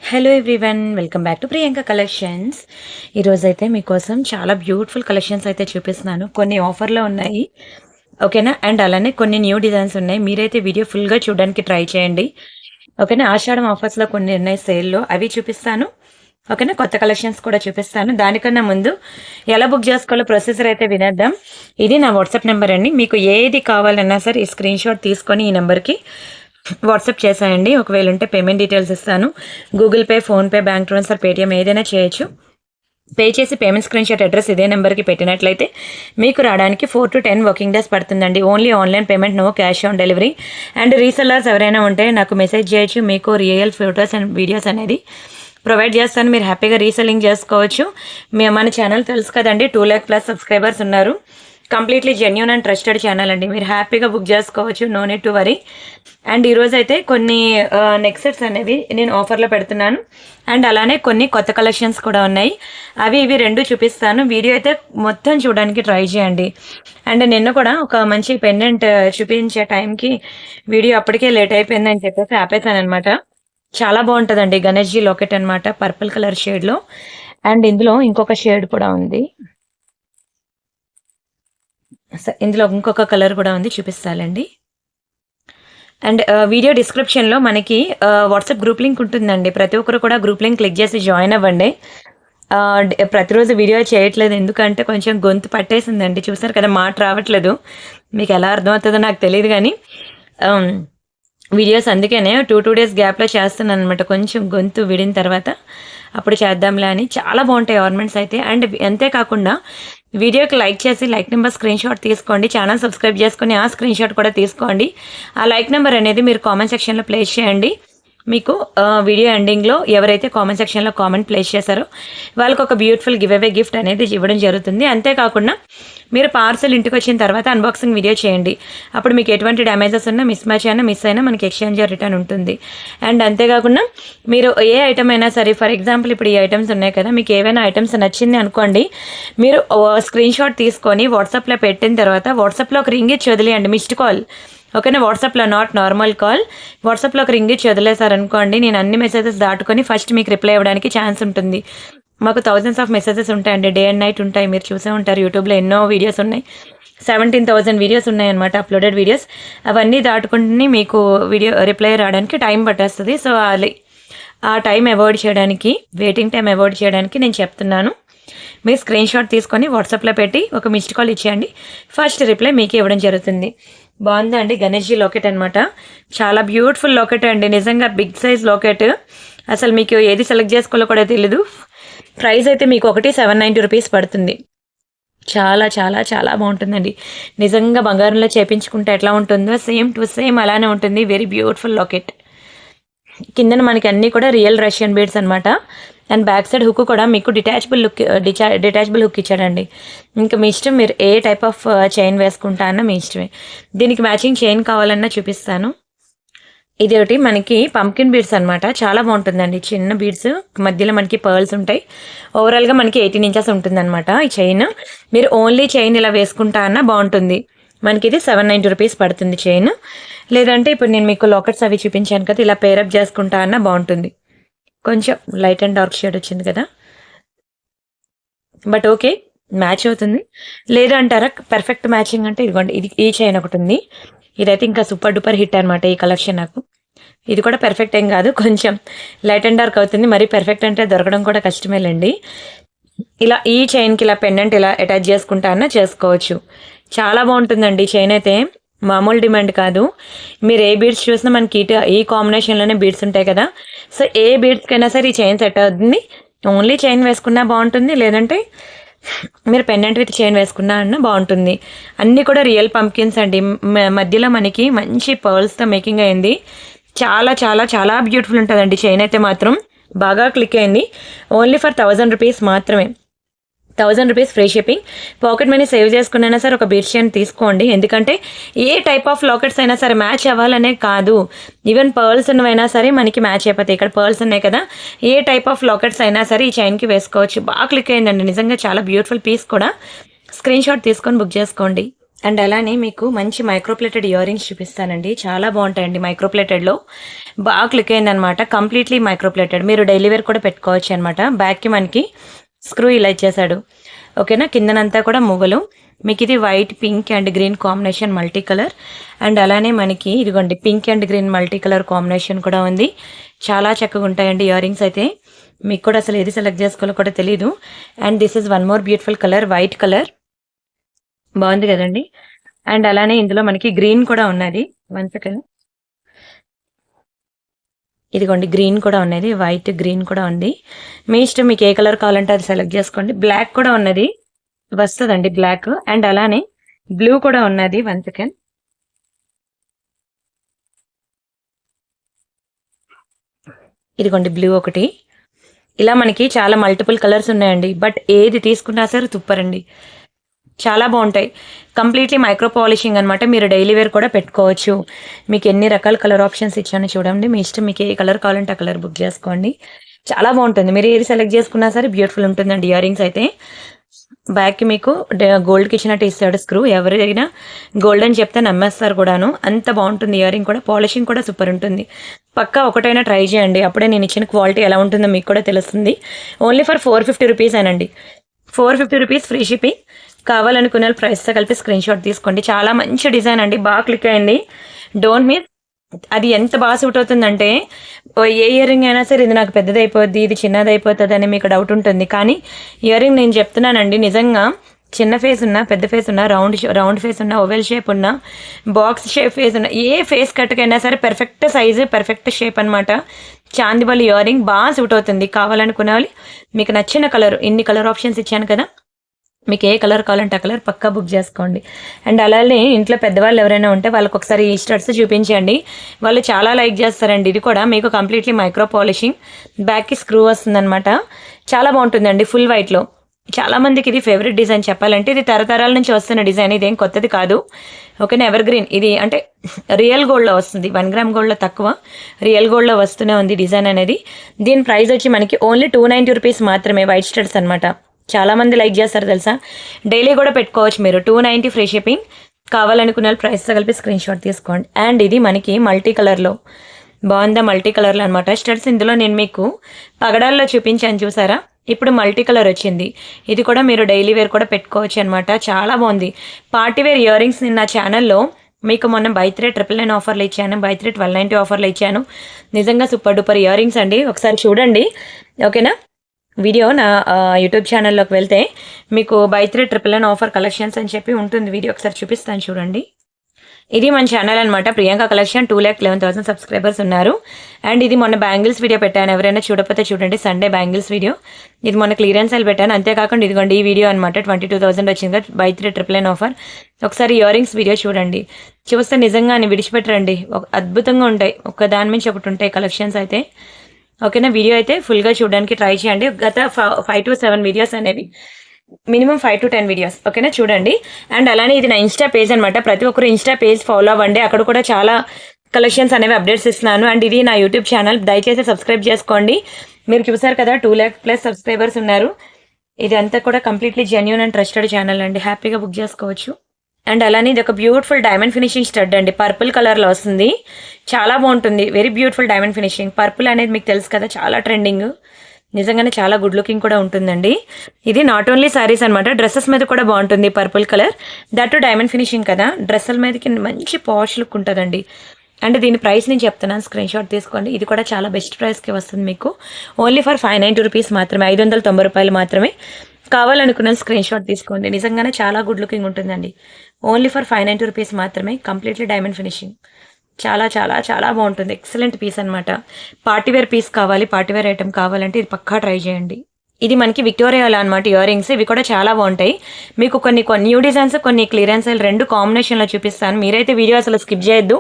Hello everyone, welcome back to Priyanka collections. ఈరోజైతే మీకోసం చాలా బ్యూటిఫుల్ కలెక్షన్స్ అయితే చూపిస్తున్నాను. కొన్ని ఆఫర్లో ఉన్నాయి, ఓకేనా. అండ్ అలానే కొన్ని న్యూ డిజైన్స్ ఉన్నాయి. మీరైతే వీడియో ఫుల్గా చూడడానికి ట్రై చేయండి, ఓకేనా. ఆషాఢం ఆఫర్స్లో కొన్ని ఉన్నాయి సేల్లో, అవి చూపిస్తాను, ఓకేనా. కొత్త కలెక్షన్స్ కూడా చూపిస్తాను. దానికన్నా ముందు ఎలా బుక్ చేసుకోవాలో ప్రొసెసర్ అయితే వినేద్దాం. ఇది నా వాట్సాప్ నెంబర్ అండి. మీకు ఏది కావాలన్నా సరే ఈ స్క్రీన్ షాట్ తీసుకొని ఈ నెంబర్కి వాట్సాప్ చేసేయండి. ఒకవేళ ఉంటే పేమెంట్ డీటెయిల్స్ ఇస్తాను. Google pay, PhonePe, bank transfer, Paytm ఏదైనా చేయొచ్చు. పే చేసి పేమెంట్ స్క్రీన్ షాట్ అడ్రస్ ఇదే నెంబర్కి పెట్టినట్లయితే మీకు రావడానికి 4 to 10 వర్కింగ్ డేస్ పడుతుందండి. Only online payment, no cash on delivery. And resellers ఎవరైనా ఉంటే నాకు మెసేజ్ చేయొచ్చు. మీకు రియల్ ఫొటోస్ అండ్ వీడియోస్ అనేది ప్రొవైడ్ చేస్తాను. మీరు హ్యాపీగా రీసెల్లింగ్ చేసుకోవచ్చు. మన ఛానల్ తెలుసు కదండి, 2 lakh plus సబ్స్క్రైబర్స్ ఉన్నారు. Completely genuine and trusted channel అండి. మీరు హ్యాపీగా బుక్ చేసుకోవచ్చు, no need to worry. And ఈరోజు అయితే కొన్ని నెక్ సెట్స్ అనేవి నేను ఆఫర్లో పెడుతున్నాను. అండ్ అలానే కొన్ని కొత్త కలెక్షన్స్ కూడా ఉన్నాయి. అవి ఇవి రెండు చూపిస్తాను. వీడియో అయితే మొత్తం చూడడానికి ట్రై చేయండి. అండ్ నిన్న కూడా ఒక మంచి పెండెంట్ చూపించే టైంకి వీడియో అప్పటికే లేట్ అయిపోయిందని చెప్పేసి ఆపేసాను అనమాట. చాలా బాగుంటుందండి. గణేష్జీ లాకెట్ అనమాట, పర్పుల్ కలర్ షేడ్లో. అండ్ ఇందులో ఇంకొక షేడ్ కూడా ఉంది. ఇందులో ఇంకొక కలర్ కూడా ఉంది, చూపిస్తానండి. అండ్ వీడియో డిస్క్రిప్షన్లో మనకి వాట్సాప్ గ్రూప్ లింక్ ఉంటుందండి. ప్రతి ఒక్కరు కూడా గ్రూప్ లింక్ క్లిక్ చేసి జాయిన్ అవ్వండి. ప్రతిరోజు వీడియో చేయట్లేదు, ఎందుకంటే కొంచెం గొంతు పట్టేసిందండి. చూసారు కదా, మాట రావట్లేదు. మీకు ఎలా అర్థమవుతుందో నాకు తెలియదు, కానీ వీడియోస్ అందుకనే 2 days గ్యాప్లో చేస్తున్నాను అనమాట. కొంచెం గొంతు విడిన తర్వాత అప్పుడు చేద్దాంలే అని. చాలా బాగుంటాయి ఆర్నమెంట్స్ అయితే. అండ్ అంతేకాకుండా వీడియోకి లైక్ చేసి లైక్ నెంబర్ స్క్రీన్ షాట్ తీసుకోండి. ఛానల్ సబ్స్క్రైబ్ చేసుకొని ఆ స్క్రీన్ షాట్ కూడా తీసుకోండి. ఆ లైక్ నెంబర్ అనేది మీరు కామెంట్ సెక్షన్లో ప్లేస్ చేయండి. మీకు వీడియో ఎండింగ్లో ఎవరైతే కామెంట్ సెక్షన్లో కామెంట్ ప్లేస్ చేశారో వాళ్ళకి ఒక బ్యూటిఫుల్ గివ్ అవే గిఫ్ట్ అనేది ఇవ్వడం జరుగుతుంది. అంతేకాకుండా మీరు పార్సల్ ఇంటికి వచ్చిన తర్వాత అన్బాక్సింగ్ వీడియో చేయండి. అప్పుడు మీకు ఎటువంటి డ్యామేజెస్ ఉన్నా, మిస్ మ్యాచ్ అయినా, మిస్ అయినా మనకి ఎక్స్చేంజ్ రిటర్న్ ఉంటుంది. అండ్ అంతేకాకుండా మీరు ఏ ఐటమ్ అయినా సరే, ఫర్ ఎగ్జాంపుల్ ఇప్పుడు ఈ ఐటమ్స్ ఉన్నాయి కదా, మీకు ఏవైనా ఐటమ్స్ నచ్చింది అనుకోండి, మీరు స్క్రీన్ షాట్ తీసుకొని వాట్సాప్లో పెట్టిన తర్వాత వాట్సాప్లో ఒక రింగ్ ఇచ్చి వదిలేయండి, మిస్డ్ కాల్, ఓకేనా. వాట్సాప్లో నాట్ నార్మల్ కాల్, వాట్సాప్లో ఒక రింగ్ ఇచ్చి వదిలేసారనుకోండి, నేను అన్ని మెసేజెస్ దాటుకొని ఫస్ట్ మీకు రిప్లై ఇవ్వడానికి ఛాన్స్ ఉంటుంది. మాకు థౌజండ్స్ ఆఫ్ మెసేజెస్ ఉంటాయండి, డే అండ్ నైట్ ఉంటాయి. మీరు చూసే ఉంటారు, యూట్యూబ్లో ఎన్నో వీడియోస్ ఉన్నాయి. 17,000 వీడియోస్ ఉన్నాయన్నమాట, అప్లోడెడ్ వీడియోస్. అవన్నీ దాటుకుంటే మీకు వీడియో రిప్లై రావడానికి టైం పట్టేస్తుంది. సో ఆ టైం అవాయిడ్ చేయడానికి, వెయిటింగ్ టైం అవాయిడ్ చేయడానికి నేను చెప్తున్నాను. మీరు స్క్రీన్ షాట్ తీసుకొని వాట్సాప్లో పెట్టి ఒక మిస్డ్ కాల్ ఇచ్చేయండి, ఫస్ట్ రిప్లై మీకు ఇవ్వడం జరుగుతుంది. బాగుందా అండి? గణేష్జీ లాకెట్ అనమాట. చాలా బ్యూటిఫుల్ లాకెట్ అండి, నిజంగా బిగ్ సైజ్ లాకెట్. అసలు మీకు ఏది సెలెక్ట్ చేసుకోవాలో కూడా తెలీదు. ప్రైస్ అయితే మీకు ఒకటి 790 రూపీస్ పడుతుంది. చాలా చాలా చాలా బాగుంటుందండి. నిజంగా బంగారంలో చేపించుకుంటే ఎట్లా ఉంటుందో సేమ్ టు సేమ్ అలానే ఉంటుంది. Very beautiful locket. కిందన మనకి అన్నీ కూడా రియల్ రష్యన్ బీడ్స్ అనమాట. అండ్ బ్యాక్ సైడ్ హుక్ కూడా మీకు డిటాచబుల్ హుక్ ఇచ్చాడండి. ఇంకా మీ ఇష్టం, మీరు ఏ టైప్ ఆఫ్ చైన్ వేసుకుంటా అన్న మీ ఇష్టమే. దీనికి మ్యాచింగ్ చైన్ కావాలన్నా చూపిస్తాను. ఇది ఒకటి మనకి పంకిన్ బీడ్స్ అనమాట, చాలా బాగుంటుందండి. చిన్న బీడ్స్, మధ్యలో మనకి పర్ల్స్ ఉంటాయి. ఓవరాల్గా మనకి 18 inches ఉంటుందన్నమాట ఈ చైన్. మీరు ఓన్లీ చైన్ ఇలా వేసుకుంటా అన్న బాగుంటుంది. మనకి ఇది 790 రూపీస్ పడుతుంది చైన్. లేదంటే ఇప్పుడు నేను మీకు లాకెట్స్ అవి చూపించాను కదా, ఇలా పేరప్ చేసుకుంటా అన్న బాగుంటుంది. కొంచెం లైట్ అండ్ డార్క్ షేడ్ వచ్చింది కదా, బట్ ఓకే, మ్యాచ్ అవుతుంది. లేదు అంటారా పర్ఫెక్ట్ మ్యాచింగ్ అంటే ఇదిగోండి, ఇది ఈ చైన్ ఒకటి ఉంది. ఇదైతే ఇంకా సూపర్ డూపర్ హిట్ అనమాట ఈ కలెక్షన్ నాకు. ఇది కూడా పర్ఫెక్ట్ ఏం కాదు, కొంచెం లైట్ అండ్ డార్క్ అవుతుంది. మరి పర్ఫెక్ట్ అంటే దొరకడం కూడా కష్టమేలేండి. ఇలా ఈ చైన్కి ఇలా పెండెంట్ ఇలా అటాచ్ చేసుకుంటా అన్న చేసుకోవచ్చు. చాలా బాగుంటుందండి చైన్ అయితే, మామూలు డిమాండ్ కాదు. మీరు ఏ బీడ్స్ చూసినా మనకి ఈ కాంబినేషన్లోనే బీడ్స్ ఉంటాయి కదా, సో ఏ బీడ్స్కైనా సరే ఈ చైన్ సెట్ అవుతుంది. ఓన్లీ చైన్ వేసుకున్నా బాగుంటుంది, లేదంటే మీరు పెండెంట్ విత్ చైన్ వేసుకున్నా అన్న బాగుంటుంది. అన్నీ కూడా రియల్ పంకిన్స్ అండి. మధ్యలో మనకి మంచి పర్ల్స్తో మేకింగ్ అయింది. చాలా చాలా చాలా బ్యూటిఫుల్ ఉంటుందండి చైన్ అయితే మాత్రం. బాగా క్లిక్ అయింది. ఓన్లీ ఫర్ 1000 రూపీస్ మాత్రమే. 1000 rupees free shipping. Pocket money save చేసుకున్నా సరే ఒక బీడ్ చైన్ తీసుకోండి. ఎందుకంటే ఏ టైప్ ఆఫ్ లాకెట్స్ అయినా సరే మ్యాచ్ అవ్వాలనే కాదు, ఈవెన్ పర్ల్స్ ఉన్నవైనా సరే మనకి మ్యాచ్ అయిపోతాయి. ఇక్కడ పర్ల్స్ ఉన్నాయి కదా, ఏ టైప్ ఆఫ్ లాకెట్స్ అయినా సరే ఈ చైన్కి వేసుకోవచ్చు. బాగా క్లిక్ అయిందండి, నిజంగా చాలా బ్యూటిఫుల్ పీస్ కూడా. స్క్రీన్ షాట్ తీసుకొని బుక్ చేసుకోండి. అండ్ అలానే మీకు మంచి మైక్రోప్లేటెడ్ ఇయర్ రింగ్స్ చూపిస్తానండి. చాలా బాగుంటాయండి మైక్రోప్లేటెడ్లో. బాగా క్లిక్ అయిందనమాట. Completely micro plated. మీరు డైలీ వేర్ కూడా పెట్టుకోవచ్చు అనమాట. బ్యాక్కి మనకి స్క్రూ ఇలా ఇచ్చేసాడు. ఓకేనా, కిందనంతా కూడా మువ్వలు. మీకు ఇది white, pink and green combination multi colour. And అలానే మనకి ఇదిగోండి pink and green multi colour combination కూడా ఉంది. చాలా చక్కగా ఉంటాయండి ఇయర్ రింగ్స్ అయితే. మీకు కూడా అసలు ఏది సెలెక్ట్ చేసుకోవాలో కూడా తెలీదు. And this is one more beautiful colour, white colour. బాగుంది కదండి. అండ్ అలానే ఇందులో మనకి గ్రీన్ కూడా ఉన్నది. 1 సెకండ్. ఇదిగోండి గ్రీన్ కూడా ఉన్నది, వైట్ గ్రీన్ కూడా ఉంది. మీ ఇష్టం, మీకు ఏ కలర్ కావాలంటే అది సెలెక్ట్ చేసుకోండి. బ్లాక్ కూడా ఉన్నది, వస్తుందండి బ్లాక్. అండ్ అలానే బ్లూ కూడా ఉన్నది. 1 సెకండ్. ఇదిగోండి బ్లూ ఒకటి. ఇలా మనకి చాలా మల్టిపుల్ కలర్స్ ఉన్నాయండి. బట్ ఏది తీసుకున్నా సరే సూపర్ అండి, చాలా బాగుంటాయి. కంప్లీట్లీ మైక్రో పాలిషింగ్ అనమాట. మీరు డైలీ వేర్ కూడా పెట్టుకోవచ్చు. మీకు ఎన్ని రకాల కలర్ ఆప్షన్స్ ఇచ్చానో చూడండి. మీ ఇష్టం, మీకు ఏ కలర్ కావాలంటే ఆ కలర్ బుక్ చేసుకోండి. చాలా బాగుంటుంది. మీరు ఏది సెలెక్ట్ చేసుకున్నా సరే బ్యూటిఫుల్ ఉంటుందండి ఇయర్ రింగ్స్ అయితే. బ్యాక్కి మీకు గోల్డ్కి ఇచ్చినట్టు ఇస్తాడు స్క్రూ. ఎవరైనా గోల్డ్ అని చెప్తే నమ్మేస్తారు కూడాను. అంత బాగుంటుంది ఇయర్ రింగ్ కూడా. పాలిషింగ్ కూడా సూపర్ ఉంటుంది. పక్కా ఒకటైనా ట్రై చేయండి, అప్పుడే నేను ఇచ్చిన క్వాలిటీ ఎలా ఉంటుందో మీకు కూడా తెలుస్తుంది. ఓన్లీ ఫర్ 450 రూపీస్ అనండి. 450 రూపీస్ ఫ్రీ షిప్పింగ్. కావాలనుకునే ప్రైస్తో కలిపి స్క్రీన్ షాట్ తీసుకోండి. చాలా మంచి డిజైన్ అండి, బాగా క్లిక్ అయింది. Don't miss. అది ఎంత బాగా సూట్ అవుతుందంటే, ఏ ఇయర్ రింగ్ అయినా సరే ఇది నాకు పెద్దది అయిపోద్ది, ఇది చిన్నది అయిపోతుంది అని మీకు డౌట్ ఉంటుంది. కానీ ఇయర్ రింగ్ నేను చెప్తున్నానండి, నిజంగా చిన్న ఫేస్ ఉన్నా, పెద్ద ఫేస్ ఉన్నా, రౌండ్ ఫేస్ ఉన్నా, ఓవెల్ షేప్ ఉన్నా, బాక్స్ షేప్ ఫేస్ ఉన్నా, ఏ ఫేస్ కట్కైనా సరే పర్ఫెక్ట్ సైజు, పర్ఫెక్ట్ షేప్ అనమాట. చాందిబల్ ఇయర్ రింగ్ బాగా సూట్ అవుతుంది. కావాలనుకునే వాళ్ళు, మీకు నచ్చిన కలర్, ఇన్ని కలర్ ఆప్షన్స్ ఇచ్చాను కదా, మీకు ఏ కలర్ కావాలంటే ఆ కలర్ పక్కా బుక్ చేసుకోండి. అండ్ అలానే ఇంట్లో పెద్దవాళ్ళు ఎవరైనా ఉంటే వాళ్ళకి ఒకసారి ఈ స్టడ్స్ చూపించండి, వాళ్ళు చాలా లైక్ చేస్తారండి. ఇది కూడా మీకు కంప్లీట్లీ మైక్రో పాలిషింగ్. బ్యాక్కి స్క్రూ వస్తుందన్నమాట. చాలా బాగుంటుందండి ఫుల్ వైట్లో. చాలా మందికి ఇది ఫేవరెట్ డిజైన్ చెప్పాలంటే. ఇది తరతరాల నుంచి వస్తున్న డిజైన్, ఇదేం కొత్తది కాదు. ఓకేనా, ఎవర్ గ్రీన్. ఇది అంటే రియల్ గోల్డ్లో వస్తుంది, 1 గ్రామ్ గోల్డ్లో తక్కువ, రియల్ గోల్డ్లో వస్తూనే ఉంది డిజైన్ అనేది. దీని ప్రైస్ వచ్చి మనకి ఓన్లీ 290 రూపీస్ మాత్రమే. వైట్ స్టడ్స్ అనమాట. చాలా మంది లైక్ చేస్తారు తెలుసా. డైలీ కూడా పెట్టుకోవచ్చు మీరు. 290 ఫ్రీ షిప్పింగ్. కావాలనుకున్న ప్రైస్తో కలిపి స్క్రీన్ షాట్ తీసుకోండి. అండ్ ఇది మనకి మల్టీ కలర్లో బాగుందా, మల్టీ కలర్లో అనమాట స్టడ్స్. ఇందులో నేను మీకు పగడాల్లో చూపించాను చూసారా, ఇప్పుడు మల్టీ కలర్ వచ్చింది. ఇది కూడా మీరు డైలీ వేర్ కూడా పెట్టుకోవచ్చు అనమాట. చాలా బాగుంది. పార్టీ వేర్ ఇయర్ రింగ్స్ నేను నా ఛానల్లో మీకు మొన్న బై 3 999 ఆఫర్లు ఇచ్చాను, బై 3 1290 ఆఫర్లు ఇచ్చాను. నిజంగా సూపర్ డూపర్ ఇయర్ రింగ్స్ అండి. ఒకసారి చూడండి ఓకేనా. వీడియో నా యూట్యూబ్ ఛానల్లోకి వెళ్తే మీకు బై 3 999 ఆఫర్ కలెక్షన్స్ అని చెప్పి ఉంటుంది వీడియో. ఒకసారి చూపిస్తాను చూడండి. ఇది మన ఛానల్ అనమాట, ప్రియాంక కలెక్షన్. 2,11,000 సబ్స్క్రైబర్స్ ఉన్నారు. అండ్ ఇది మొన్న బ్యాంగిల్స్ వీడియో పెట్టాను, ఎవరైనా చూడకపోతే చూడండి. Sunday bangles video. ఇది మొన్న క్లియరెన్స్ సేల్ పెట్టాను. అంతేకాకుండా ఇదిగోండి ఈ వీడియో అనమాట. 22,000 వచ్చింది బై 3 999 ఆఫర్. ఒకసారి ఇయర్ రింగ్స్ వీడియో చూడండి. చూస్తే నిజంగానే విడిచిపెట్టరండి, అద్భుతంగా ఉంటాయి. ఒక దాని నుంచి ఒకటి ఉంటాయి కలెక్షన్స్ అయితే. ఓకేనా, వీడియో అయితే ఫుల్గా చూడడానికి ట్రై చేయండి. గత 5 to 7 వీడియోస్ అనేవి, మినిమం 5 to 10 వీడియోస్ ఓకేనా చూడండి. అండ్ అలానే ఇది నా ఇన్స్టా పేజ్ అనమాట. ప్రతి ఒక్కరు ఇన్స్టా పేజ్ ఫాలో అవ్వండి, అక్కడ కూడా చాలా కలెక్షన్స్ అనేవి అప్డేట్స్ ఇస్తున్నాను. అండ్ ఇది నా యూట్యూబ్ ఛానల్, దయచేసి సబ్స్క్రైబ్ చేసుకోండి. మీరు చూసారు కదా 2 lakh ప్లస్ సబ్స్క్రైబర్స్ ఉన్నారు. ఇది అంతా కూడా completely genuine and trusted channel అండి, హ్యాపీగా బుక్ చేసుకోవచ్చు. అండ్ అలానే ఇది ఒక బ్యూటిఫుల్ డైమండ్ ఫినిషింగ్ స్టడ్ అండి, పర్పుల్ కలర్లో వస్తుంది. చాలా బాగుంటుంది, very beautiful diamond finishing. Purple అనేది మీకు తెలుసు కదా, చాలా ట్రెండింగ్. నిజంగానే చాలా గుడ్ లుకింగ్ కూడా ఉంటుందండి. ఇది నాట్ ఓన్లీ శారీస్ అనమాట, డ్రెస్సెస్ మీద కూడా బాగుంటుంది purple colour. That diamond finishing కదా, డ్రెస్సుల మీదకి మంచి పాష్ లుక్ ఉంటుందండి. అండ్ దీని ప్రైస్ నేను చెప్తున్నాను, స్క్రీన్ షాట్ తీసుకోండి. ఇది కూడా చాలా బెస్ట్ ప్రైస్కి వస్తుంది మీకు. ఓన్లీ ఫర్ 590 రూపీస్ మాత్రమే, 590 రూపాయలు మాత్రమే. కావాలనుకున్న స్క్రీన్ షాట్ తీసుకోండి. నిజంగానే చాలా గుడ్ లుకింగ్ ఉంటుందండి. ఓన్లీ ఫర్ 590 రూపీస్ మాత్రమే. Completely diamond finishing. చాలా చాలా చాలా బాగుంటుంది, ఎక్సలెంట్ పీస్ అనమాట. పార్టీవేర్ పీస్ కావాలి, పార్టీవేర్ ఐటమ్ కావాలంటే ఇది పక్కా ట్రై చేయండి. ఇది మనకి విక్టోరియాలో అనమాట ఇయర్ రింగ్స్. ఇవి కూడా చాలా బాగుంటాయి. మీకు కొన్ని న్యూ డిజైన్స్, కొన్ని క్లియరెన్స్ 2 కాంబినేషన్లో చూపిస్తాను. మీరైతే వీడియో అసలు స్కిప్ చేయొద్దు.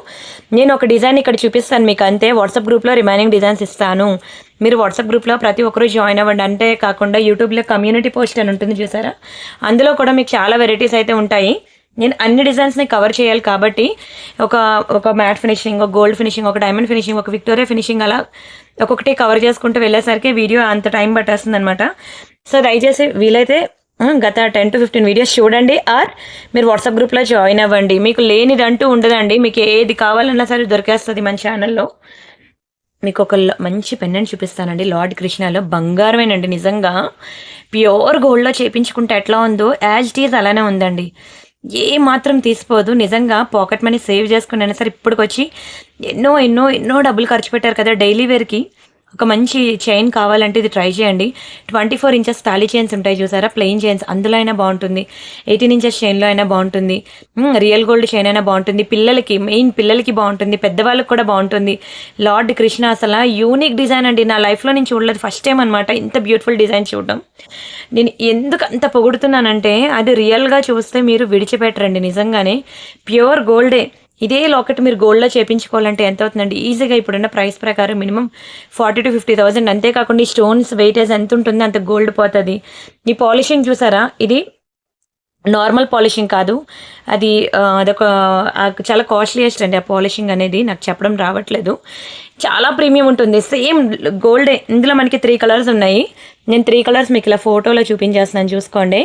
నేను ఒక డిజైన్ ఇక్కడ చూపిస్తాను మీకు అంతే. వాట్సాప్ గ్రూప్లో రిమైనింగ్ డిజైన్స్ ఇస్తాను. మీరు వాట్సాప్ గ్రూప్లో ప్రతి ఒక్కరూ జాయిన్ అవ్వండి. అంటే కాకుండా యూట్యూబ్లో కమ్యూనిటీ పోస్ట్ అని ఉంటుంది చూసారా, అందులో కూడా మీకు చాలా వెరైటీస్ అయితే ఉంటాయి. నేను అన్ని డిజైన్స్ని కవర్ చేయాలి కాబట్టి ఒక మ్యాట్ ఫినిషింగ్, ఒక గోల్డ్ ఫినిషింగ్, ఒక డైమండ్ ఫినిషింగ్, ఒక విక్టోరియా ఫినిషింగ్, అలా ఒక్కొక్కటి కవర్ చేసుకుంటూ వెళ్ళేసరికి వీడియో అంత టైం పట్టేస్తుంది అనమాట. సో దయచేసి వీలైతే గత 10 to 15 వీడియోస్ చూడండి, ఆర్ మీరు వాట్సాప్ గ్రూప్లో జాయిన్ అవ్వండి. మీకు లేనిదంటూ ఉండదండి, మీకు ఏది కావాలన్నా సరే దొరికేస్తుంది మన ఛానల్లో. మీకు ఒక మంచి పెండెంట్ చూపిస్తానండి, లార్డ్ కృష్ణలో బంగారమేనండి, నిజంగా ప్యూర్ గోల్డ్లో చేయించుకుంటే ఎట్లా ఉందో యాజ్ ఇట్ ఈజ్ అలానే ఉందండి, ఏ మాత్రం తీసిపోదు. నిజంగా పాకెట్ మనీ సేవ్ చేసుకుని సరే ఇప్పటికొచ్చి ఎన్నో ఎన్నో ఎన్నో డబ్బులు ఖర్చు పెట్టారు కదా డైలీ వేర్కి. ఒక మంచి చైన్ కావాలంటే ఇది ట్రై చేయండి. 24 ఇంచెస్ తాళీ చైన్స్ ఉంటాయి చూసారా, ప్లెయిన్ చైన్స్, అందులో అయినా బాగుంటుంది. 18 ఇంచెస్ చైన్లో అయినా బాగుంటుంది. రియల్ గోల్డ్ చైన్ అయినా బాగుంటుంది. పిల్లలకి, మెయిన్ పిల్లలకి బాగుంటుంది, పెద్దవాళ్ళకి కూడా బాగుంటుంది. లార్డ్ కృష్ణ అసలు యూనిక్ డిజైన్ అండి, నా లైఫ్లో నేను చూడలేదు, ఫస్ట్ టైం అనమాట ఇంత బ్యూటిఫుల్ డిజైన్ చూడడం. నేను ఎందుకు అంత పొగుడుతున్నానంటే అది రియల్గా చూస్తే మీరు విడిచిపెట్టరండి, నిజంగానే ప్యూర్ గోల్డే. ఇదే లాకెట్ మీరు గోల్డ్లో చేయించుకోవాలంటే ఎంత అవుతుందండి? ఈజీగా ఇప్పుడున్న ప్రైస్ ప్రకారం మినిమం 40,000 to 50,000. అంతేకాకుండా ఈ స్టోన్స్ వెయిటేజ్ ఎంత ఉంటుంది అంత గోల్డ్ పోతుంది. ఈ పాలిషింగ్ చూసారా, ఇది నార్మల్ పాలిషింగ్ కాదు, అది అదొక చాలా కాస్ట్లీయెస్ట్ అండి. ఆ పాలిషింగ్ అనేది నాకు చెప్పడం రావట్లేదు, చాలా ప్రీమియం ఉంటుంది, సేమ్ గోల్డే. ఇందులో మనకి 3 కలర్స్ ఉన్నాయి. నేను 3 కలర్స్ మీకు ఇలా ఫోటోలో చూపించేస్తున్నాను, చూసుకోండి.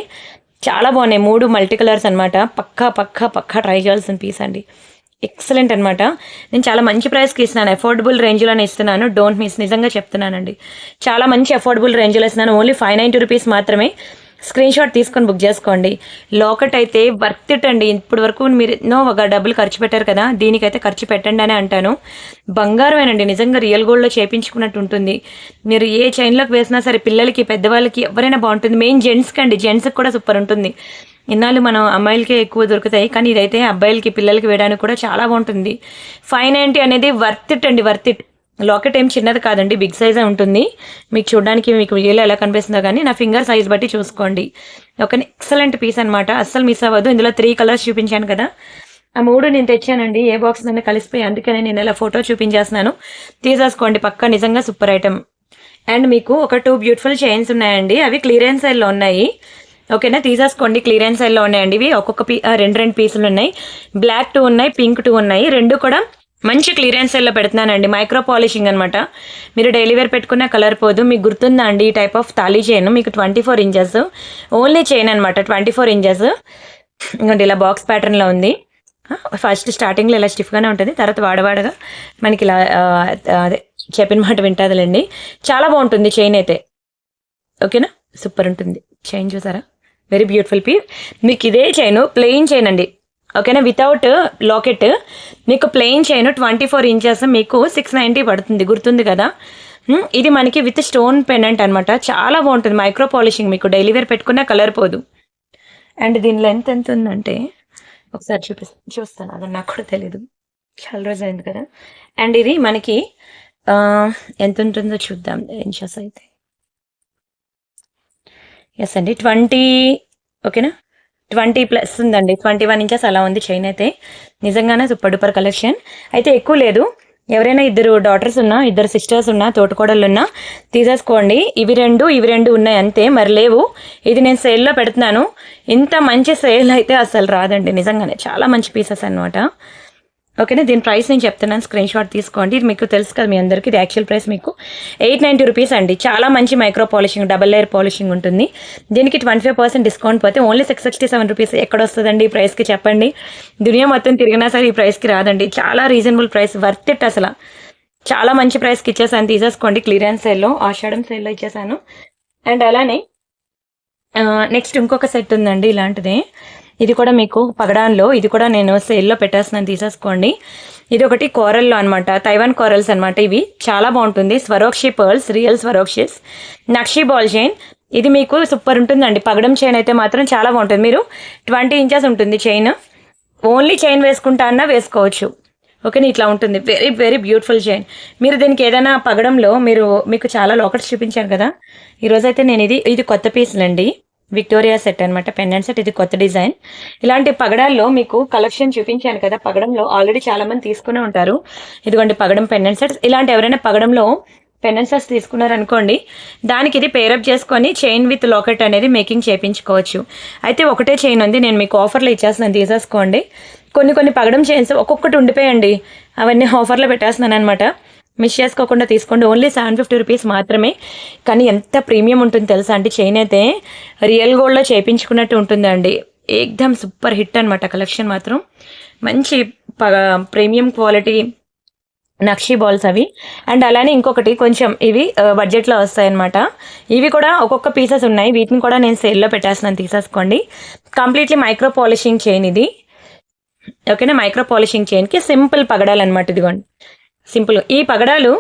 చాలా బాగున్నాయి, 3 మల్టీ కలర్స్ అనమాట. పక్కా ట్రై చేయాల్సిన పీస్ అండి, ఎక్సలెంట్ అనమాట. నేను చాలా మంచి ప్రైస్కి ఇస్తున్నాను, అఫోర్డబుల్ రేంజ్లోనే ఇస్తున్నాను, డోంట్ మిస్, నిజంగా చెప్తున్నానండి. చాలా మంచి అఫోర్డబుల్ రేంజ్లో ఇస్తున్నాను, ఓన్లీ 590 రూపీస్ మాత్రమే. స్క్రీన్ షాట్ తీసుకొని బుక్ చేసుకోండి. లాకెట్ అయితే వర్త్ ఇట్ అండి. ఇప్పటి వరకు మీరు ఎన్నో ఒక డబ్బులు ఖర్చు పెట్టారు కదా, దీనికైతే ఖర్చు పెట్టండి అని అంటాను. బంగారమేనండి, నిజంగా రియల్ గోల్డ్లో చేయించుకున్నట్టు ఉంటుంది. మీరు ఏ చైన్లోకి వేసినా సరే పిల్లలకి, పెద్దవాళ్ళకి ఎవరైనా బాగుంటుంది. మెయిన్ జెంట్స్కి అండి, జెంట్స్కి కూడా సూపర్ ఉంటుంది. ఇన్నాళ్ళు మనం అమ్మాయిలకే ఎక్కువ దొరుకుతాయి, కానీ ఇదైతే అబ్బాయిలకి, పిల్లలకి వేయడానికి కూడా చాలా బాగుంటుంది. 590 అనేది వర్త్ ఇట్ అండి, వర్త్ ఇట్. లాకెట్ ఏం చిన్నది కాదండి, బిగ్ సైజే ఉంటుంది. మీకు చూడడానికి మీకు వీడియోలో ఎలా కనిపిస్తుందో కానీ నా ఫింగర్ సైజ్ బట్టి చూసుకోండి. ఒక ఎక్సలెంట్ పీస్ అనమాట, అస్సలు మిస్ అవ్వదు. ఇందులో 3 కలర్స్ చూపించాను కదా, ఆ 3 నేను తెచ్చానండి, ఏ బాక్స్ నన్ను కలిసిపోయి, అందుకనే నేను ఇలా ఫోటో చూపించేస్తున్నాను, తీసేసుకోండి పక్కా, నిజంగా సూపర్ ఐటమ్. అండ్ మీకు ఒక 2 బ్యూటిఫుల్ చైన్స్ ఉన్నాయండి, అవి క్లియరెన్స్ సేల్లో ఉన్నాయి, ఓకేనా, తీసేసుకోండి. క్లియరెన్స్ సేల్లో ఉన్నాయండి ఇవి, ఒక్కొక్క 2 పీసులు ఉన్నాయి. బ్లాక్ 2 ఉన్నాయి, పింక్ 2 ఉన్నాయి, 2 కూడా మంచి క్లియరెన్స్ సేల్లో పెడుతున్నానండి. మైక్రో పాలిషింగ్ అనమాట, మీరు డైలీ వేర్ పెట్టుకున్న కలర్ పోదు. మీకు గుర్తుందా అండి ఈ టైప్ ఆఫ్ తాళీ చైన్, మీకు 24 ఇంచెస్ ఓన్లీ చైన్ అనమాట, 24 ఇంచెస్. ఇంకోటి ఇలా బాక్స్ ప్యాటర్న్లో ఉంది. ఫస్ట్ స్టార్టింగ్లో ఇలా స్టిఫ్గానే ఉంటుంది, తర్వాత వాడవాడగా మనకి ఇలా అదే చెప్పిన మాట వింటుందిలేండి. చాలా బాగుంటుంది చైన్ అయితే, ఓకేనా, సూపర్ ఉంటుంది చైన్. చూసారా, వెరీ బ్యూటిఫుల్ పీస్. మీకు ఇదే చైన్ ప్లెయిన్ చైన్ అండి, ఓకేనా, వితౌట్ లాకెట్. మీకు ప్లెయిన్ చైన్ 24 ఇంచెస్ మీకు 690 పడుతుంది, గుర్తుంది కదా. ఇది మనకి విత్ స్టోన్ పెండెంట్ అనమాట, చాలా బాగుంటుంది. మైక్రో పాలిషింగ్, మీకు డైలీ వేర్ పెట్టుకున్నా కలర్ పోదు. అండ్ దీని లెంత్ ఎంత ఉందంటే ఒకసారి చూస్తాను, అది నాకు కూడా తెలీదు, చాలా రోజు అయింది కదా. అండ్ ఇది మనకి ఎంత ఉంటుందో చూద్దాం ఇంచెస్ అయితే. ఎస్ అండి, 20, ఓకేనా, 20+ ఉందండి, 21 ఇంచెస్ అలా ఉంది చైన్ అయితే. నిజంగానే సూపర్ డూపర్ కలెక్షన్ అయితే, ఎక్కువ లేదు. ఎవరైనా 2 డాటర్స్ ఉన్నా, 2 సిస్టర్స్ ఉన్నా, తోటకోడళ్ళు ఉన్నా తీసేసుకోండి. ఇవి రెండు ఉన్నాయి అంతే, మరి లేవు. ఇది నేను సేల్లో పెడుతున్నాను. ఇంత మంచి సేల్ అయితే అసలు రాదండి, నిజంగానే చాలా మంచి పీసెస్ అనమాట, ఓకేనా. దీని ప్రైస్ నేను చెప్తున్నాను, స్క్రీన్ షాట్ తీసుకోండి. ఇది మీకు తెలుసు కదా మీ అందరికీ, ఇది యాక్చువల్ ప్రైస్ మీకు 890 రూపీస్ అండి. చాలా మంచి micro polishing, double layer polishing ఉంటుంది. దీనికి 25% డిస్కౌంట్ పోతే ఓన్లీ 667 రూపీస్. ఎక్కడ వస్తుందండి ఈ ప్రైస్కి చెప్పండి? దునియా మొత్తం తిరిగినా సరే ఈ ప్రైస్కి రాదండి, చాలా రీజనబుల్ ప్రైస్, వర్త్ ఇట్ అసలు. చాలా మంచి ప్రైస్కి ఇచ్చేసాను, తీసేసుకోండి. క్లియరెన్స్ సేల్లో, ఆషాఢం సేల్లో ఇచ్చేసాను. అండ్ అలానే నెక్స్ట్ ఇంకొక సెట్ ఉందండి ఇలాంటిదే, ఇది కూడా మీకు పగడాన్లో, ఇది కూడా నేను సేల్లో పెట్టేస్తున్నాను, తీసేసుకోండి. ఇది ఒకటి కోరల్లో అనమాట, తైవాన్ కోరల్స్ అనమాట. ఇవి చాలా బాగుంటుంది, స్వరోక్షి పర్ల్స్, రియల్ స్వరోక్షిస్, నక్షి బాల్ చైన్. ఇది మీకు సూపర్ ఉంటుందండి. పగడం చైన్ అయితే మాత్రం చాలా బాగుంటుంది. మీరు 20 ఇంచెస్ ఉంటుంది చైన్, ఓన్లీ చైన్ వేసుకుంటా అన్నా వేసుకోవచ్చు, ఓకే. ఇట్లా ఉంటుంది, వెరీ వెరీ బ్యూటిఫుల్ చైన్. మీరు దీనికి ఏదైనా పగడంలో మీకు చాలా లాకెట్స్ చూపించాను కదా, ఈరోజైతే నేను ఇది కొత్త పీసులండి, విక్టోరియా సెట్ అనమాట, పెండెంట్ సెట్. ఇది కొత్త డిజైన్. ఇలాంటి పగడాల్లో మీకు కలెక్షన్ చూపించాను కదా, పగడంలో ఆల్రెడీ చాలా మంది తీసుకునే ఉంటారు. ఇదిగోండి పగడం పెండెంట్ సెట్స్. ఇలాంటి ఎవరైనా పగడంలో పెండెంట్ సెట్స్ తీసుకున్నారనుకోండి, దానికి ఇది పేరప్ చేసుకొని చైన్ విత్ లాకెట్ అనేది మేకింగ్ చేయించుకోవచ్చు. అయితే ఒకటే చైన్ ఉంది, నేను మీకు ఆఫర్లో ఇచ్చేస్తున్నాను, తీసేసుకోండి. కొన్ని పగడం చైన్స్ ఒక్కొక్కటి ఉండిపోయండి, అవన్నీ ఆఫర్లో పెట్టేస్తున్నాను అనమాట. మిస్ చేసుకోకుండా తీసుకోండి. ఓన్లీ 750 రూపీస్ మాత్రమే. కానీ ఎంత ప్రీమియం ఉంటుంది తెలుసా అండి. చైన్ అయితే రియల్ గోల్డ్లో చేయించుకున్నట్టు ఉంటుందండి. ఏకదమ్ సూపర్ హిట్ అనమాట. కలెక్షన్ మాత్రం మంచి ప్రీమియం క్వాలిటీ నక్షి బాల్స్ అవి. అండ్ అలానే ఇంకొకటి కొంచెం ఇవి బడ్జెట్లో వస్తాయన్నమాట. ఇవి కూడా ఒక్కొక్క పీసెస్ ఉన్నాయి. వీటిని కూడా నేను సేల్లో పెట్టేస్తున్నాను, తీసేసుకోండి. కంప్లీట్లీ మైక్రో పాలిషింగ్ చైన్ ఇది. ఓకేనా, మైక్రో పాలిషింగ్ చైన్కి సింపుల్ పగడాలు అనమాట. ఇదిగోండి సింపుల్. ఈ పగడాలు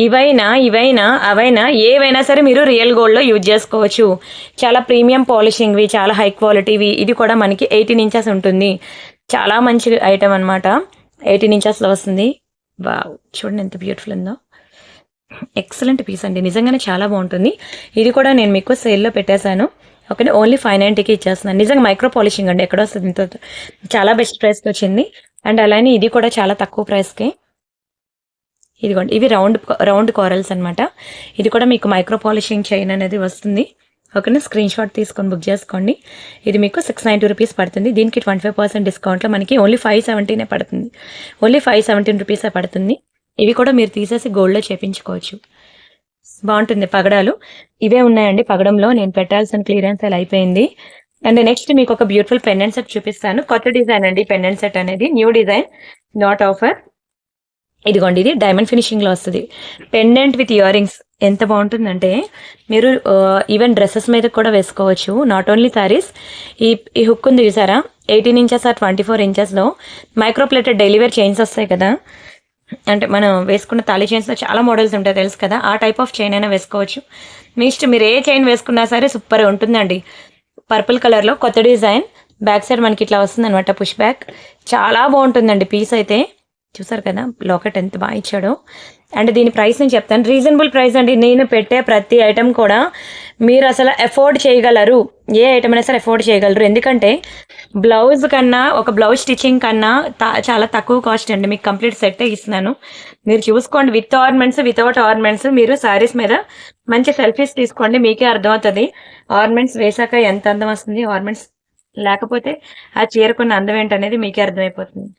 అవైనా ఏవైనా సరే మీరు రియల్ గోల్డ్లో యూజ్ చేసుకోవచ్చు. చాలా ప్రీమియం పాలిషింగ్వి, చాలా హై క్వాలిటీవి. ఇది కూడా మనకి 18 ఇంచెస్ ఉంటుంది. చాలా మంచి ఐటమ్ అనమాట. 18 ఇంచెస్లో వస్తుంది. వావ్, చూడండి ఎంత బ్యూటిఫుల్ ఉందో. ఎక్సలెంట్ పీస్ అండి, నిజంగానే చాలా బాగుంటుంది. ఇది కూడా నేను మీకు సేల్లో పెట్టేశాను. ఓకే, ఓన్లీ 590కి ఇచ్చేస్తున్నాను. నిజంగా మైక్రో పాలిషింగ్ అండి, ఎక్కడ వస్తుంది ఇంత చాలా బెస్ట్ ప్రైస్కి వచ్చింది. అండ్ అలానే ఇది కూడా చాలా తక్కువ ప్రైస్కి. ఇదిగోండి, ఇవి రౌండ్ కారల్స్ అనమాట. ఇది కూడా మీకు మైక్రో పాలిషింగ్ చైన్ అనేది వస్తుంది. ఓకేనా, స్క్రీన్ షాట్ తీసుకొని బుక్ చేసుకోండి. ఇది మీకు 690 రూపీస్ పడుతుంది. దీనికి 25% డిస్కౌంట్లో మనకి ఓన్లీ 517 పడుతుంది. ఓన్లీ 517 రూపీసే పడుతుంది. ఇవి కూడా మీరు తీసేసి గోల్డ్లో చేపించుకోవచ్చు. బాగుంటుంది. పగడాలు ఇవే ఉన్నాయండి. పగడంలో నేను పెట్టాల్సిన క్లియరెన్స్ అలా అయిపోయింది. అండ్ నెక్స్ట్ మీకు ఒక బ్యూటిఫుల్ పెండెంట్ సెట్ చూపిస్తాను. కొత్త డిజైన్ అండి పెండెంట్ సెట్ అనేది, న్యూ డిజైన్, నాట్ ఆఫర్. ఇదిగోండి, ఇది డైమండ్ ఫినిషింగ్లో వస్తుంది. పెండెంట్ విత్ ఇయర్ రింగ్స్ ఎంత బాగుంటుందంటే మీరు ఈవెన్ డ్రెస్సెస్ మీద కూడా వేసుకోవచ్చు, నాట్ ఓన్లీ శారీస్. ఈ హుక్ ఉంది చూసారా, 18 ఇంచెస్ ఆర్ 24 ఇంచెస్లో మైక్రోప్లేటెడ్ డెలివరీ చైన్స్ వస్తాయి కదా. అంటే మనం వేసుకున్న తాళీ చైన్స్లో చాలా మోడల్స్ ఉంటాయి తెలుసు కదా. ఆ టైప్ ఆఫ్ చైన్ అయినా వేసుకోవచ్చు. మీ ఇష్టం, మీరు ఏ చైన్ వేసుకున్నా సరే సూపర్ ఉంటుందండి. పర్పుల్ కలర్లో కొత్త డిజైన్. బ్యాక్ సైడ్ మనకి ఇట్లా వస్తుంది అనమాట, పుష్ బ్యాక్. చాలా బాగుంటుందండి పీస్ అయితే. చూసారు కదా లాకెట్ ఎంత బాగా ఇచ్చాడో. అండ్ దీని ప్రైస్ నేను చెప్తాను, రీజనబుల్ ప్రైస్ అండి. నేను పెట్టే ప్రతి ఐటమ్ కూడా మీరు అసలు ఎఫోర్డ్ చేయగలరు. ఏ ఐటమ్ అయినా సరే ఎఫోర్డ్ చేయగలరు. ఎందుకంటే బ్లౌజ్ కన్నా, ఒక బ్లౌజ్ స్టిచ్చింగ్ కన్నా చాలా తక్కువ కాస్ట్ అండి. మీకు కంప్లీట్ సెట్ ఇస్తున్నాను, మీరు చూసుకోండి. With ornaments, without ornaments. మీరు శారీస్ మీద మంచి సెల్ఫీస్ తీసుకోండి, మీకే అర్థమవుతుంది ఆర్నమెంట్స్ వేసాక ఎంత అందం వస్తుంది, ఆర్నమెంట్స్ లేకపోతే ఆ చీరకున్న అందం ఏంటనేది మీకే అర్థమైపోతుంది.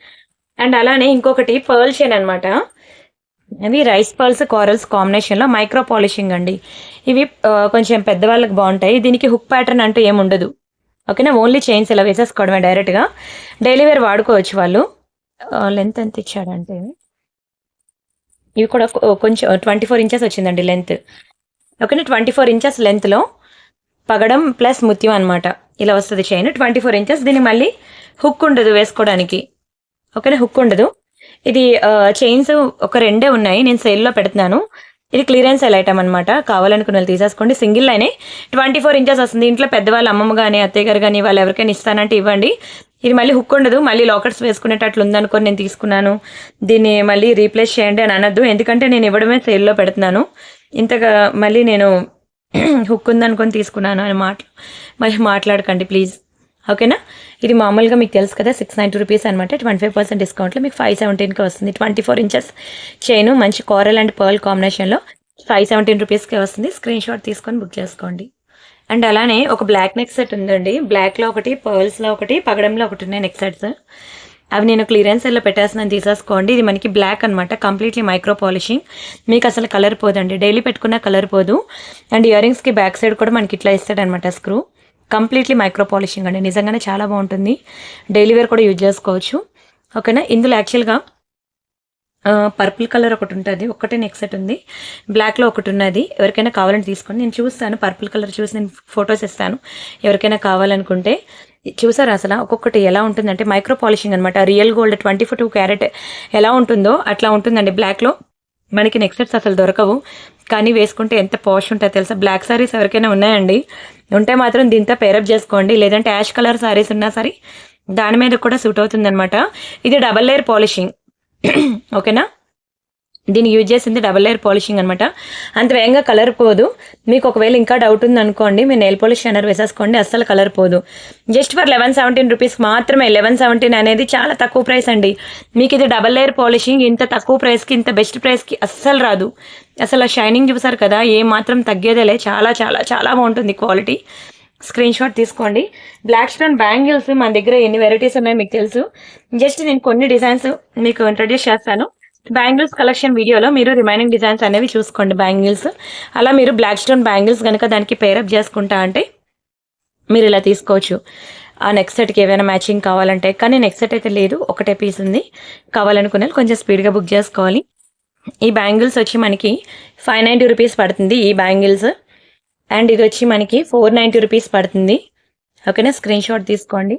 అండ్ అలానే ఇంకొకటి పర్ల్ చైన్ అనమాట. ఇవి రైస్ పర్ల్స్ కారల్స్ కాంబినేషన్లో మైక్రో పాలిషింగ్ అండి. ఇవి కొంచెం పెద్దవాళ్ళకి బాగుంటాయి. దీనికి హుక్ ప్యాటర్న్ అంటూ ఏముండదు. ఓకేనా, ఓన్లీ చైన్స్ ఇలా వేసేసుకోవడమే డైరెక్ట్గా. డైలీ వేర్ వాడుకోవచ్చు వాళ్ళు. లెంత్ ఎంత ఇచ్చాడంటే ఇవి కూడా కొంచెం 24 ఇంచెస్ వచ్చిందండి లెంత్. ఓకేనా, 24 ఇంచెస్ లెంత్లో పగడం ప్లస్ ముత్యం అనమాట. ఇలా వస్తుంది చైన్, 24 ఇంచెస్. దీనికి మళ్ళీ హుక్ ఉండదు వేసుకోవడానికి. ఓకేనా, హుక్ ఉండదు. ఇది చైన్స్ ఒక 2 ఉన్నాయి, నేను సేల్లో పెడుతున్నాను. ఇది క్లియరెన్స్ ఐటమ్ అనమాట. కావాలనుకున్న వాళ్ళు తీసేసుకోండి. సింగిల్ లైనే 24 ఇంచెస్ వస్తుంది. ఇంట్లో పెద్దవాళ్ళు, అమ్మమ్మ కానీ అత్తయ్య గారు కానీ వాళ్ళు ఎవరికైనా ఇస్తానంటే ఇవ్వండి. ఇది మళ్ళీ హుక్ ఉండదు. మళ్ళీ లాకెట్స్ వేసుకునేటట్లు ఉందనుకొని నేను తీసుకున్నాను, దీన్ని మళ్ళీ రీప్లేస్ చేయండి అని అనొద్దు. ఎందుకంటే నేను ఇవ్వడమే సేల్లో పెడుతున్నాను. ఇంతగా మళ్ళీ నేను హుక్ ఉందనుకొని తీసుకున్నాను అని మళ్ళీ మాట్లాడకండి ప్లీజ్. ఓకేనా, ఇది మామూలుగా మీకు తెలుసు కదా 690 రూపీస్ అనమాట. 25% డిస్కౌంట్లో మీకు 517కి వస్తుంది. 24 ఇంచెస్ చైన్, మంచి కోరల్ అండ్ పర్ల్ కాంబినేషన్లో 517 రూపీస్కి వస్తుంది. స్క్రీన్ షాట్ తీసుకొని బుక్ చేసుకోండి. అండ్ అలానే ఒక బ్లాక్ నెక్ సెట్ ఉందండి. బ్లాక్లో ఒకటి, పర్ల్స్లో ఒకటి, పగడంలో ఒకటి ఉన్నాయి నెక్ సెట్స్. అవి నేను క్లియరెన్స్ ఎలా పెట్టేస్తున్నాను, తీసేసుకోండి. ఇది మనకి బ్లాక్ అనమాట, కంప్లీట్లీ మైక్రో పాలిషింగ్. మీకు అసలు కలర్ పోదండి, డైలీ పెట్టుకున్న కలర్ పోదు. అండ్ ఇయర్ రింగ్స్కి బ్యాక్ సైడ్ కూడా మనకి ఇట్లా ఇస్తాడనమాట స్క్రూ. కంప్లీట్లీ మైక్రో పాలిషింగ్ అండి, నిజంగానే చాలా బాగుంటుంది. డైలీ వేర్ కూడా యూజ్ చేసుకోవచ్చు. ఓకేనా, ఇందులో యాక్చువల్గా పర్పుల్ కలర్ ఒకటి ఉంటుంది, ఒకటే నెక్ సెట్ ఉంది. బ్లాక్లో ఒకటి ఉన్నది. ఎవరికైనా కావాలని తీసుకోండి, నేను చూస్తాను. పర్పుల్ కలర్ చూసి నేను ఫొటోస్ ఇస్తాను ఎవరికైనా కావాలనుకుంటే. చూసారు అసలు ఒక్కొక్కటి ఎలా ఉంటుందంటే మైక్రో పాలిషింగ్ అనమాట. రియల్ గోల్డ్ 24 క్యారెట్ ఎలా ఉంటుందో అట్లా ఉంటుందండి. బ్లాక్లో మనకి నెక్ సెట్స్ అసలు దొరకవు, కానీ వేసుకుంటే ఎంత పాష్ ఉంటుందో తెలుసా. బ్లాక్ సారీస్ ఎవరికైనా ఉన్నాయండి, ఉంటే మాత్రం దీంతో పేరప్ చేసుకోండి. లేదంటే యాష్ కలర్ సారీస్ ఉన్నా సరే దాని మీద కూడా సూట్ అవుతుంది అనమాట. ఇది డబల్ లేయర్ పాలిషింగ్. ఓకేనా, దీన్ని యూజ్ చేసింది డబల్ లేయర్ పాలిషింగ్ అనమాట. అంత వేగంగా కలర్ పోదు. మీకు ఒకవేళ ఇంకా డౌట్ ఉంది అనుకోండి, మీరు నెయిల్ పాలిష్ షైనర్ వేసేసుకోండి, అస్సలు కలర్ పోదు. జస్ట్ ఫర్ 1117 రూపీస్ మాత్రమే. 1117 అనేది చాలా తక్కువ ప్రైస్ అండి. మీకు ఇది డబల్ లేయర్ పాలిషింగ్ ఇంత తక్కువ ప్రైస్కి, ఇంత బెస్ట్ ప్రైస్కి అస్సలు రాదు. అసలు షైనింగ్ చూసారు కదా, ఏ మాత్రం తగ్గేదేలే. చాలా చాలా చాలా బాగుంటుంది క్వాలిటీ. స్క్రీన్ షాట్ తీసుకోండి. బ్లాక్ స్టోన్ బ్యాంగిల్స్ మన దగ్గర ఎన్ని వెరైటీస్ ఉన్నాయో మీకు తెలుసు. జస్ట్ నేను కొన్ని డిజైన్స్ మీకు ఇంట్రడ్యూస్ చేస్తాను. బ్యాంగిల్స్ కలెక్షన్ వీడియోలో మీరు రిమైనింగ్ డిజైన్స్ అనేవి చూసుకోండి. బ్యాంగిల్స్ అలా మీరు బ్లాక్ స్టోన్ బ్యాంగిల్స్ కనుక దానికి పేరప్ చేసుకుంటా అంటే మీరు ఇలా తీసుకోవచ్చు. ఆ నెక్స్ట్ సెట్కి ఏమైనా మ్యాచింగ్ కావాలంటే, కానీ నెక్స్ట్ సెట్ అయితే లేదు, ఒకటే పీస్ ఉంది. కావాలనుకునే కొంచెం స్పీడ్గా బుక్ చేసుకోవాలి. ఈ బ్యాంగిల్స్ వచ్చి మనకి 590 రూపీస్ పడుతుంది ఈ బ్యాంగిల్స్. అండ్ ఇది వచ్చి మనకి 490 రూపీస్ పడుతుంది. ఓకేనా, స్క్రీన్ షాట్ తీసుకోండి.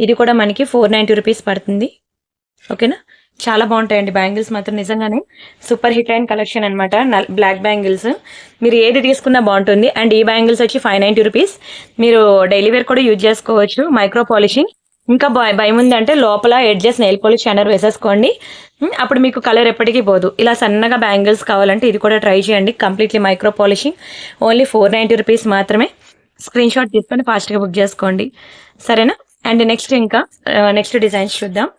ఇది కూడా మనకి 490 రూపీస్ పడుతుంది. ఓకేనా, చాలా బాగుంటాయండి బ్యాంగిల్స్ మాత్రం, నిజంగానే సూపర్ హిట్ అయిన కలెక్షన్ అనమాట. బ్లాక్ బ్యాంగిల్స్ మీరు ఏది తీసుకున్నా బాగుంటుంది. అండ్ ఈ బ్యాంగిల్స్ వచ్చి 590 రూపీస్. మీరు డైలీ వేర్ కూడా యూజ్ చేసుకోవచ్చు. Micro polishing. ఇంకా భయం ఉంది అంటే లోపల ఎడ్జెస్ నెయిల్ పాలిష్ షైనర్ వేసేసుకోండి. అప్పుడు మీకు కలర్ ఎప్పటికీ పోదు. ఇలా సన్నగా బ్యాంగిల్స్ కావాలంటే ఇది కూడా ట్రై చేయండి. Completely micro polishing. Only 490 rupees మాత్రమే. స్క్రీన్ షాట్ తీసుకొని ఫాస్ట్గా బుక్ చేసుకోండి, సరేనా. అండ్ నెక్స్ట్ డిజైన్స్ చూద్దాం.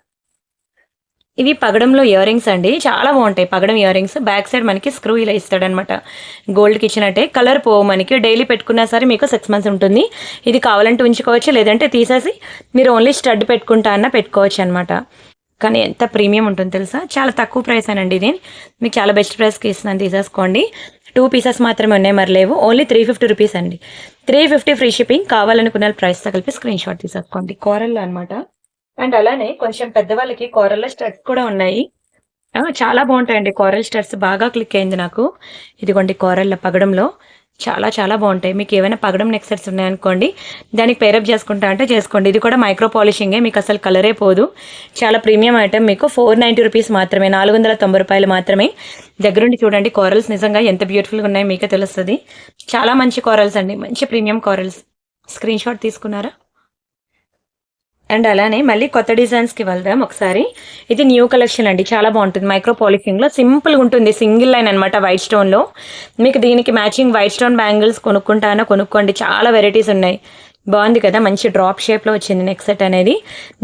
ఇవి పగడంలో ఇయర్ రింగ్స్ అండి, చాలా బాగుంటాయి పగడం ఇయర్ రింగ్స్. బ్యాక్ సైడ్ మనకి స్క్రూ ఇలా ఇస్తాడనమాట, గోల్డ్కి ఇచ్చినట్టే. కలర్ పోవు మనకి, డైలీ పెట్టుకున్నా సరే మీకు 6 months ఉంటుంది. ఇది కావాలంటే ఉంచుకోవచ్చు, లేదంటే తీసేసి మీరు ఓన్లీ స్టడ్ పెట్టుకుంటా అన్న పెట్టుకోవచ్చు అనమాట. కానీ ఎంత ప్రీమియం ఉంటుంది తెలుసా, చాలా తక్కువ ప్రైస్ అనండి. ఇది మీకు చాలా బెస్ట్ ప్రైస్కి ఇస్తున్నాను, తీసేసుకోండి. 2 pieces మాత్రమే ఉన్నాయి, మరి లేవు. ఓన్లీ 350 రూపీస్ అండి. 350 ఫ్రీ షిప్పింగ్. కావాలనుకున్న ప్రైస్తో కలిపి స్క్రీన్ షాట్ తీసేసుకోండి. కోరల్లో అనమాట. అండ్ అలానే కొంచెం పెద్దవాళ్ళకి కోరల్లో స్టడ్స్ కూడా ఉన్నాయి, చాలా బాగుంటాయండి. కోరల్ స్టడ్స్ బాగా క్లిక్ అయింది నాకు. ఇదిగోండి కోరల్ల పగడంలో చాలా చాలా బాగుంటాయి. మీకు ఏమైనా పగడం నెక్ సెట్స్ ఉన్నాయనుకోండి, దానికి పేరప్ చేసుకుంటా అంటే చేసుకోండి. ఇది కూడా మైక్రో పాలిషింగే, మీకు అసలు కలరే పోదు. చాలా ప్రీమియం ఐటమ్. మీకు 490 రూపీస్ మాత్రమే, 490 రూపాయలు మాత్రమే. దగ్గరుండి చూడండి కోరల్స్ నిజంగా ఎంత బ్యూటిఫుల్గా ఉన్నాయో మీకే తెలుస్తుంది. చాలా మంచి కోరల్స్ అండి, మంచి ప్రీమియం కోరల్స్. స్క్రీన్ షాట్ తీసుకున్నారా. అండ్ అలానే మళ్ళీ కొత్త డిజైన్స్కి వెళ్దాం ఒకసారి. ఇది న్యూ కలెక్షన్ అండి, చాలా బాగుంటుంది. మైక్రో పాలిషింగ్లో సింపుల్గా ఉంటుంది, సింగిల్ లైన్ అనమాట వైట్ స్టోన్లో. మీకు దీనికి మ్యాచింగ్ వైట్ స్టోన్ బ్యాంగిల్స్ కొనుక్కోండి, చాలా వెరైటీస్ ఉన్నాయి. బాగుంది కదా, మంచి డ్రాప్ షేప్లో వచ్చింది నెక్ సెట్ అనేది.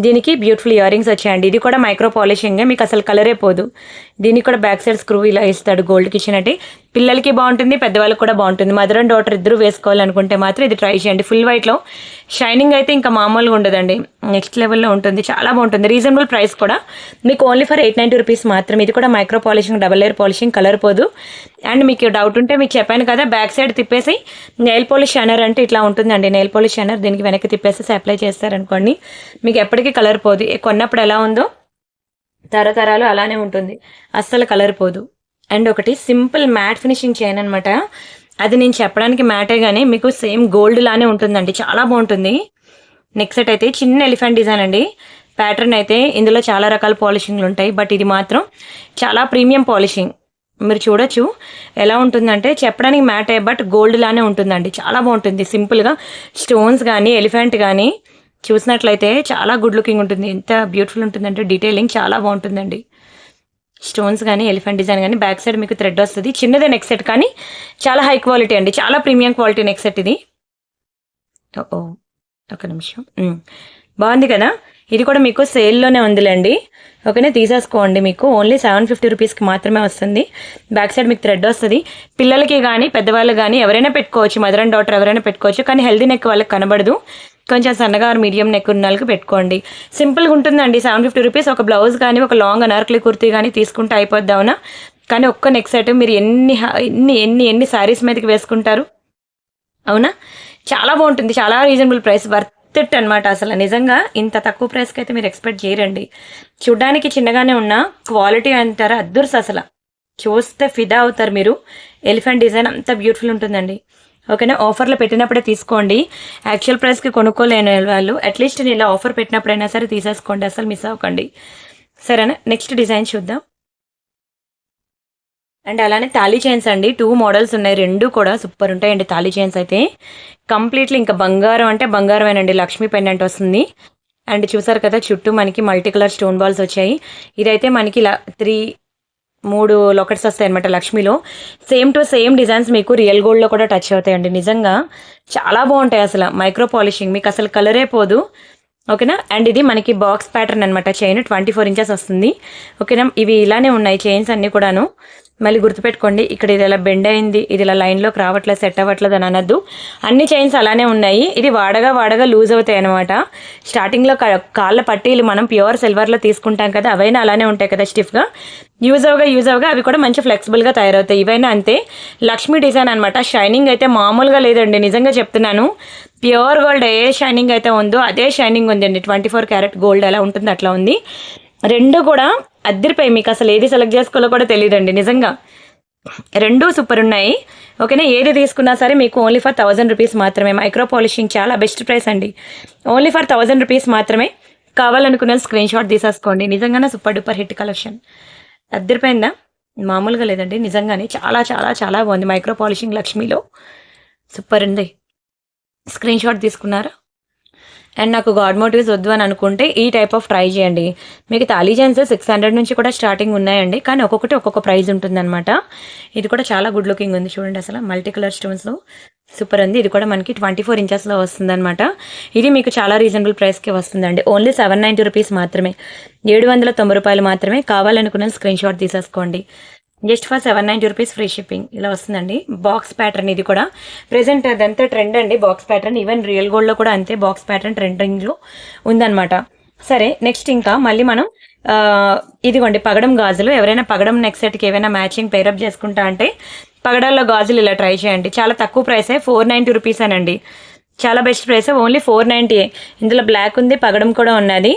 దీనికి బ్యూటిఫుల్ ఇయర్ రింగ్స్ వచ్చాయండి. ఇది కూడా మైక్రో పాలిషింగే, మీకు అసలు కలరే పోదు. దీనికి కూడా బ్యాక్ సైడ్ స్క్రూ ఇలా ఇస్తాడు గోల్డ్కి ఇచ్చినట్టు. పిల్లలకి బాగుంటుంది, పెద్దవాళ్ళకి కూడా బాగుంటుంది. మదర్ అండ్ డాటర్ ఇద్దరు వేసుకోవాలనుకుంటే మాత్రం ఇది ట్రై చేయండి. ఫుల్ వైట్లో షైనింగ్ అయితే ఇంకా మామూలుగా ఉండదండి, నెక్స్ట్ లెవెల్లో ఉంటుంది, చాలా బాగుంటుంది. రీజనబుల్ ప్రైస్ కూడా, మీకు ఓన్లీ ఫర్ 890 రూపీస్ మాత్రం. ఇది కూడా micro polishing, double layer polishing, colour పోదు. అండ్ మీకు డౌట్ ఉంటే మీకు చెప్పాను కదా, బ్యాక్ సైడ్ తిప్పేసి నెయిల్ పాలిష్ షైనర్ అంటే ఇట్లా ఉంటుందండి. నెయిల్ పాలిష్ షైనర్ దీనికి వెనక్కి తిప్పేసి అప్లై చేస్తారనుకోండి, మీకు ఎప్పటికీ కలర్ పోదు. కొన్నప్పుడు ఎలా ఉందో తరతరాలు అలానే ఉంటుంది, అస్సలు కలర్ పోదు. అండ్ ఒకటి సింపుల్ మ్యాట్ ఫినిషింగ్ చైన్ అనమాట. అది నేను చెప్పడానికి మ్యాటే కానీ మీకు సేమ్ గోల్డ్ లానే ఉంటుందండి, చాలా బాగుంటుంది. నెక్ సెట్ అయితే చిన్న ఎలిఫెంట్ డిజైన్ అండి. ప్యాటర్న్ అయితే ఇందులో చాలా రకాల పాలిషింగ్లు ఉంటాయి, బట్ ఇది మాత్రం చాలా ప్రీమియం పాలిషింగ్. మీరు చూడొచ్చు ఎలా ఉంటుందంటే, చెప్పడానికి మ్యాటే బట్ గోల్డ్ లానే ఉంటుందండి, చాలా బాగుంటుంది. సింపుల్గా స్టోన్స్ కానీ ఎలిఫెంట్ కానీ చూసినట్లయితే చాలా గుడ్ లుకింగ్ ఉంటుంది. ఎంత బ్యూటిఫుల్ ఉంటుందంటే డీటెయిలింగ్ చాలా బాగుంటుందండి. స్టోన్స్ కానీ ఎలిఫెంట్ డిజైన్ కానీ బ్యాక్ సైడ్ మీకు థ్రెడ్ వస్తుంది. చిన్నదే నెక్ సెట్ కానీ చాలా హై క్వాలిటీ అండి, చాలా ప్రీమియం క్వాలిటీ నెక్ సెట్ ఇది. ఒక నిమిషం, బాగుంది కదా. ఇది కూడా మీకు సేల్లోనే ఉందిలేండి, ఓకేనా, తీసేసుకోండి. మీకు ఓన్లీ 750 రూపీస్కి మాత్రమే వస్తుంది. బ్యాక్ సైడ్ మీకు థ్రెడ్ వస్తుంది. పిల్లలకి కానీ పెద్దవాళ్ళకి కానీ ఎవరైనా పెట్టుకోవచ్చు, మదర్ అండ్ డాటర్ ఎవరైనా పెట్టుకోవచ్చు. కానీ హెల్దీ నెక్ వాళ్ళకి కనబడదు, కొంచెం సన్నగా మీడియం నెక్ ఉన్న వాళ్ళకి పెట్టుకోండి. సింపుల్గా ఉంటుందండి. 750 రూపీస్. ఒక బ్లౌజ్ కానీ ఒక లాంగ్ అనార్కలి కుర్తీ కానీ తీసుకుంటే అయిపోద్ది, అవునా. కానీ ఒక్క నెక్ సెట్ మీరు ఎన్ని శారీస్ మీదకి వేసుకుంటారు, అవునా. చాలా బాగుంటుంది, చాలా రీజనబుల్ ప్రైస్, వర్త్ ఇట్ అనమాట. అసలు నిజంగా ఇంత తక్కువ ప్రైస్కి అయితే మీరు ఎక్స్పెక్ట్ చేయరండి. చూడ్డానికి చిన్నగానే ఉన్న క్వాలిటీ అంటారా అద్దుర్స్, అసలు చూస్తే ఫిదా అవుతారు మీరు. ఎలిఫెంట్ డిజైన్ అంత బ్యూటిఫుల్ ఉంటుందండి, ఓకేనా. ఆఫర్లో పెట్టినప్పుడే తీసుకోండి. యాక్చువల్ ప్రైస్కి కొనుక్కోలేని వాళ్ళు అట్లీస్ట్ నేను ఇలా ఆఫర్ పెట్టినప్పుడైనా సరే తీసేసుకోండి, అసలు మిస్ అవ్వకండి, సరేనా. నెక్స్ట్ డిజైన్ చూద్దాం. అండ్ అలానే తాళీ చైన్స్ అండి, 2 మోడల్స్ ఉన్నాయి, 2 కూడా సూపర్ ఉంటాయండి. తాళీ చైన్స్ అయితే కంప్లీట్లీ ఇంకా బంగారం అంటే బంగారమేనండి. లక్ష్మీ పెండెంట్ వస్తుంది. అండ్ చూసారు కదా చుట్టూ మనకి మల్టీ కలర్ స్టోన్ బాల్స్ వచ్చాయి. ఇదైతే మనకి 3 లాకెట్స్ వస్తాయి అనమాట లక్ష్మీలో. సేమ్ టు సేమ్ డిజైన్స్ మీకు రియల్ గోల్డ్లో కూడా టచ్ అవుతాయండి. నిజంగా చాలా బాగుంటాయి అసలు. మైక్రో పాలిషింగ్, మీకు అసలు కలరే పోదు, ఓకేనా. అండ్ ఇది మనకి బాక్స్ ప్యాటర్న్ అనమాట. చైన్ 24 ఇంచెస్ వస్తుంది, ఓకేనా. ఇవి ఇలానే ఉన్నాయి చైన్స్ అన్నీ కూడాను. మళ్ళీ గుర్తుపెట్టుకోండి, ఇక్కడ ఇది ఇలా బెండ్ అయింది, ఇది ఇలా లైన్లోకి రావట్లేదు, సెట్ అవ్వట్లేదు అని అనొద్దు. అన్ని చైన్స్ అలానే ఉన్నాయి. ఇది వాడగా లూజ్ అవుతాయి అనమాట. స్టార్టింగ్లో కాళ్ళ పట్టీలు మనం ప్యూర్ సిల్వర్లో తీసుకుంటాం కదా, అవైనా అలానే ఉంటాయి కదా స్టిఫ్గా. యూజ్ అవగా అవి కూడా మంచి ఫ్లెక్సిబుల్గా తయారవుతాయి. ఇవైనా అంతే. లక్ష్మీ డిజైన్ అనమాట. షైనింగ్ అయితే మామూలుగా లేదండి, నిజంగా చెప్తున్నాను. ప్యూర్ గోల్డ్ ఏ షైనింగ్ అయితే ఉందో అదే షైనింగ్ ఉందండి. 24 క్యారెట్ గోల్డ్ ఎలా ఉంటుంది అట్లా ఉంది. రెండు కూడా అద్దరిపోయి, మీకు అసలు ఏది సెలెక్ట్ చేసుకోవాలో కూడా తెలియదండి నిజంగా. రెండూ సూపర్ ఉన్నాయి. ఓకేనా, ఏది తీసుకున్నా సరే మీకు ఓన్లీ ఫర్ 1000 రూపీస్ మాత్రమే. మైక్రో పాలిషింగ్ చాలా బెస్ట్ ప్రైస్ అండి. ఓన్లీ ఫర్ 1000 రూపీస్ మాత్రమే. కావాలనుకున్న స్క్రీన్ షాట్ తీసేసుకోండి. నిజంగానే సూపర్ డూపర్ హిట్ కలెక్షన్. అద్దరిపోయిందా? మామూలుగా లేదండి నిజంగానే. చాలా చాలా చాలా బాగుంది. మైక్రో పాలిషింగ్ లక్ష్మీలో సూపర్ ఉంది. స్క్రీన్ షాట్ తీసుకున్నారా? అండ్ నాకు గాడ్ మోటివ్స్ వద్దు అని అనుకుంటే ఈ టైప్ ఆఫ్ ట్రై చేయండి. మీకు తాళీ చైన్స్ 600 నుంచి కూడా స్టార్టింగ్ ఉన్నాయండి, కానీ ఒక్కొక్కటి ఒక్కొక్క ప్రైస్ ఉంటుందన్నమాట. ఇది కూడా చాలా గుడ్ లుకింగ్ ఉంది చూడండి, అసలు మల్టీ కలర్ స్టోన్స్లో సూపర్ ఉంది. ఇది కూడా మనకి 24 ఇంచెస్లో వస్తుందన్నమాట. ఇది మీకు చాలా రీజనబుల్ ప్రైస్కి వస్తుందండి. ఓన్లీ 790 రూపీస్ మాత్రమే, 790 రూపాయలు మాత్రమే. కావాలనుకున్న స్క్రీన్ షాట్ తీసేసుకోండి. Just for 790 rupees free shipping. ఇలా వస్తుందండి. బాక్స్ ప్యాటర్న్ ఇది కూడా ప్రెసెంట్ అదంతా ట్రెండ్ అండి బాక్స్ ప్యాటర్న్. ఈవెన్ రియల్ గోల్డ్లో కూడా అంతే బాక్స్ ప్యాటర్న్ ట్రెండింగ్లో ఉందన్నమాట. సరే, నెక్స్ట్ ఇంకా మళ్ళీ మనం ఇదిగోండి పగడం గాజులు. ఎవరైనా పగడం నెక్ సెట్కి ఏమైనా మ్యాచింగ్ పేరప్ చేసుకుంటా అంటే పగడాల్లో గాజులు ఇలా ట్రై చేయండి. చాలా తక్కువ ప్రైసే, 490 రూపీస్ అనండి. చాలా బెస్ట్ ప్రైస్, ఓన్లీ 490. ఇందులో బ్లాక్ ఉంది, పగడం కూడా ఉన్నది.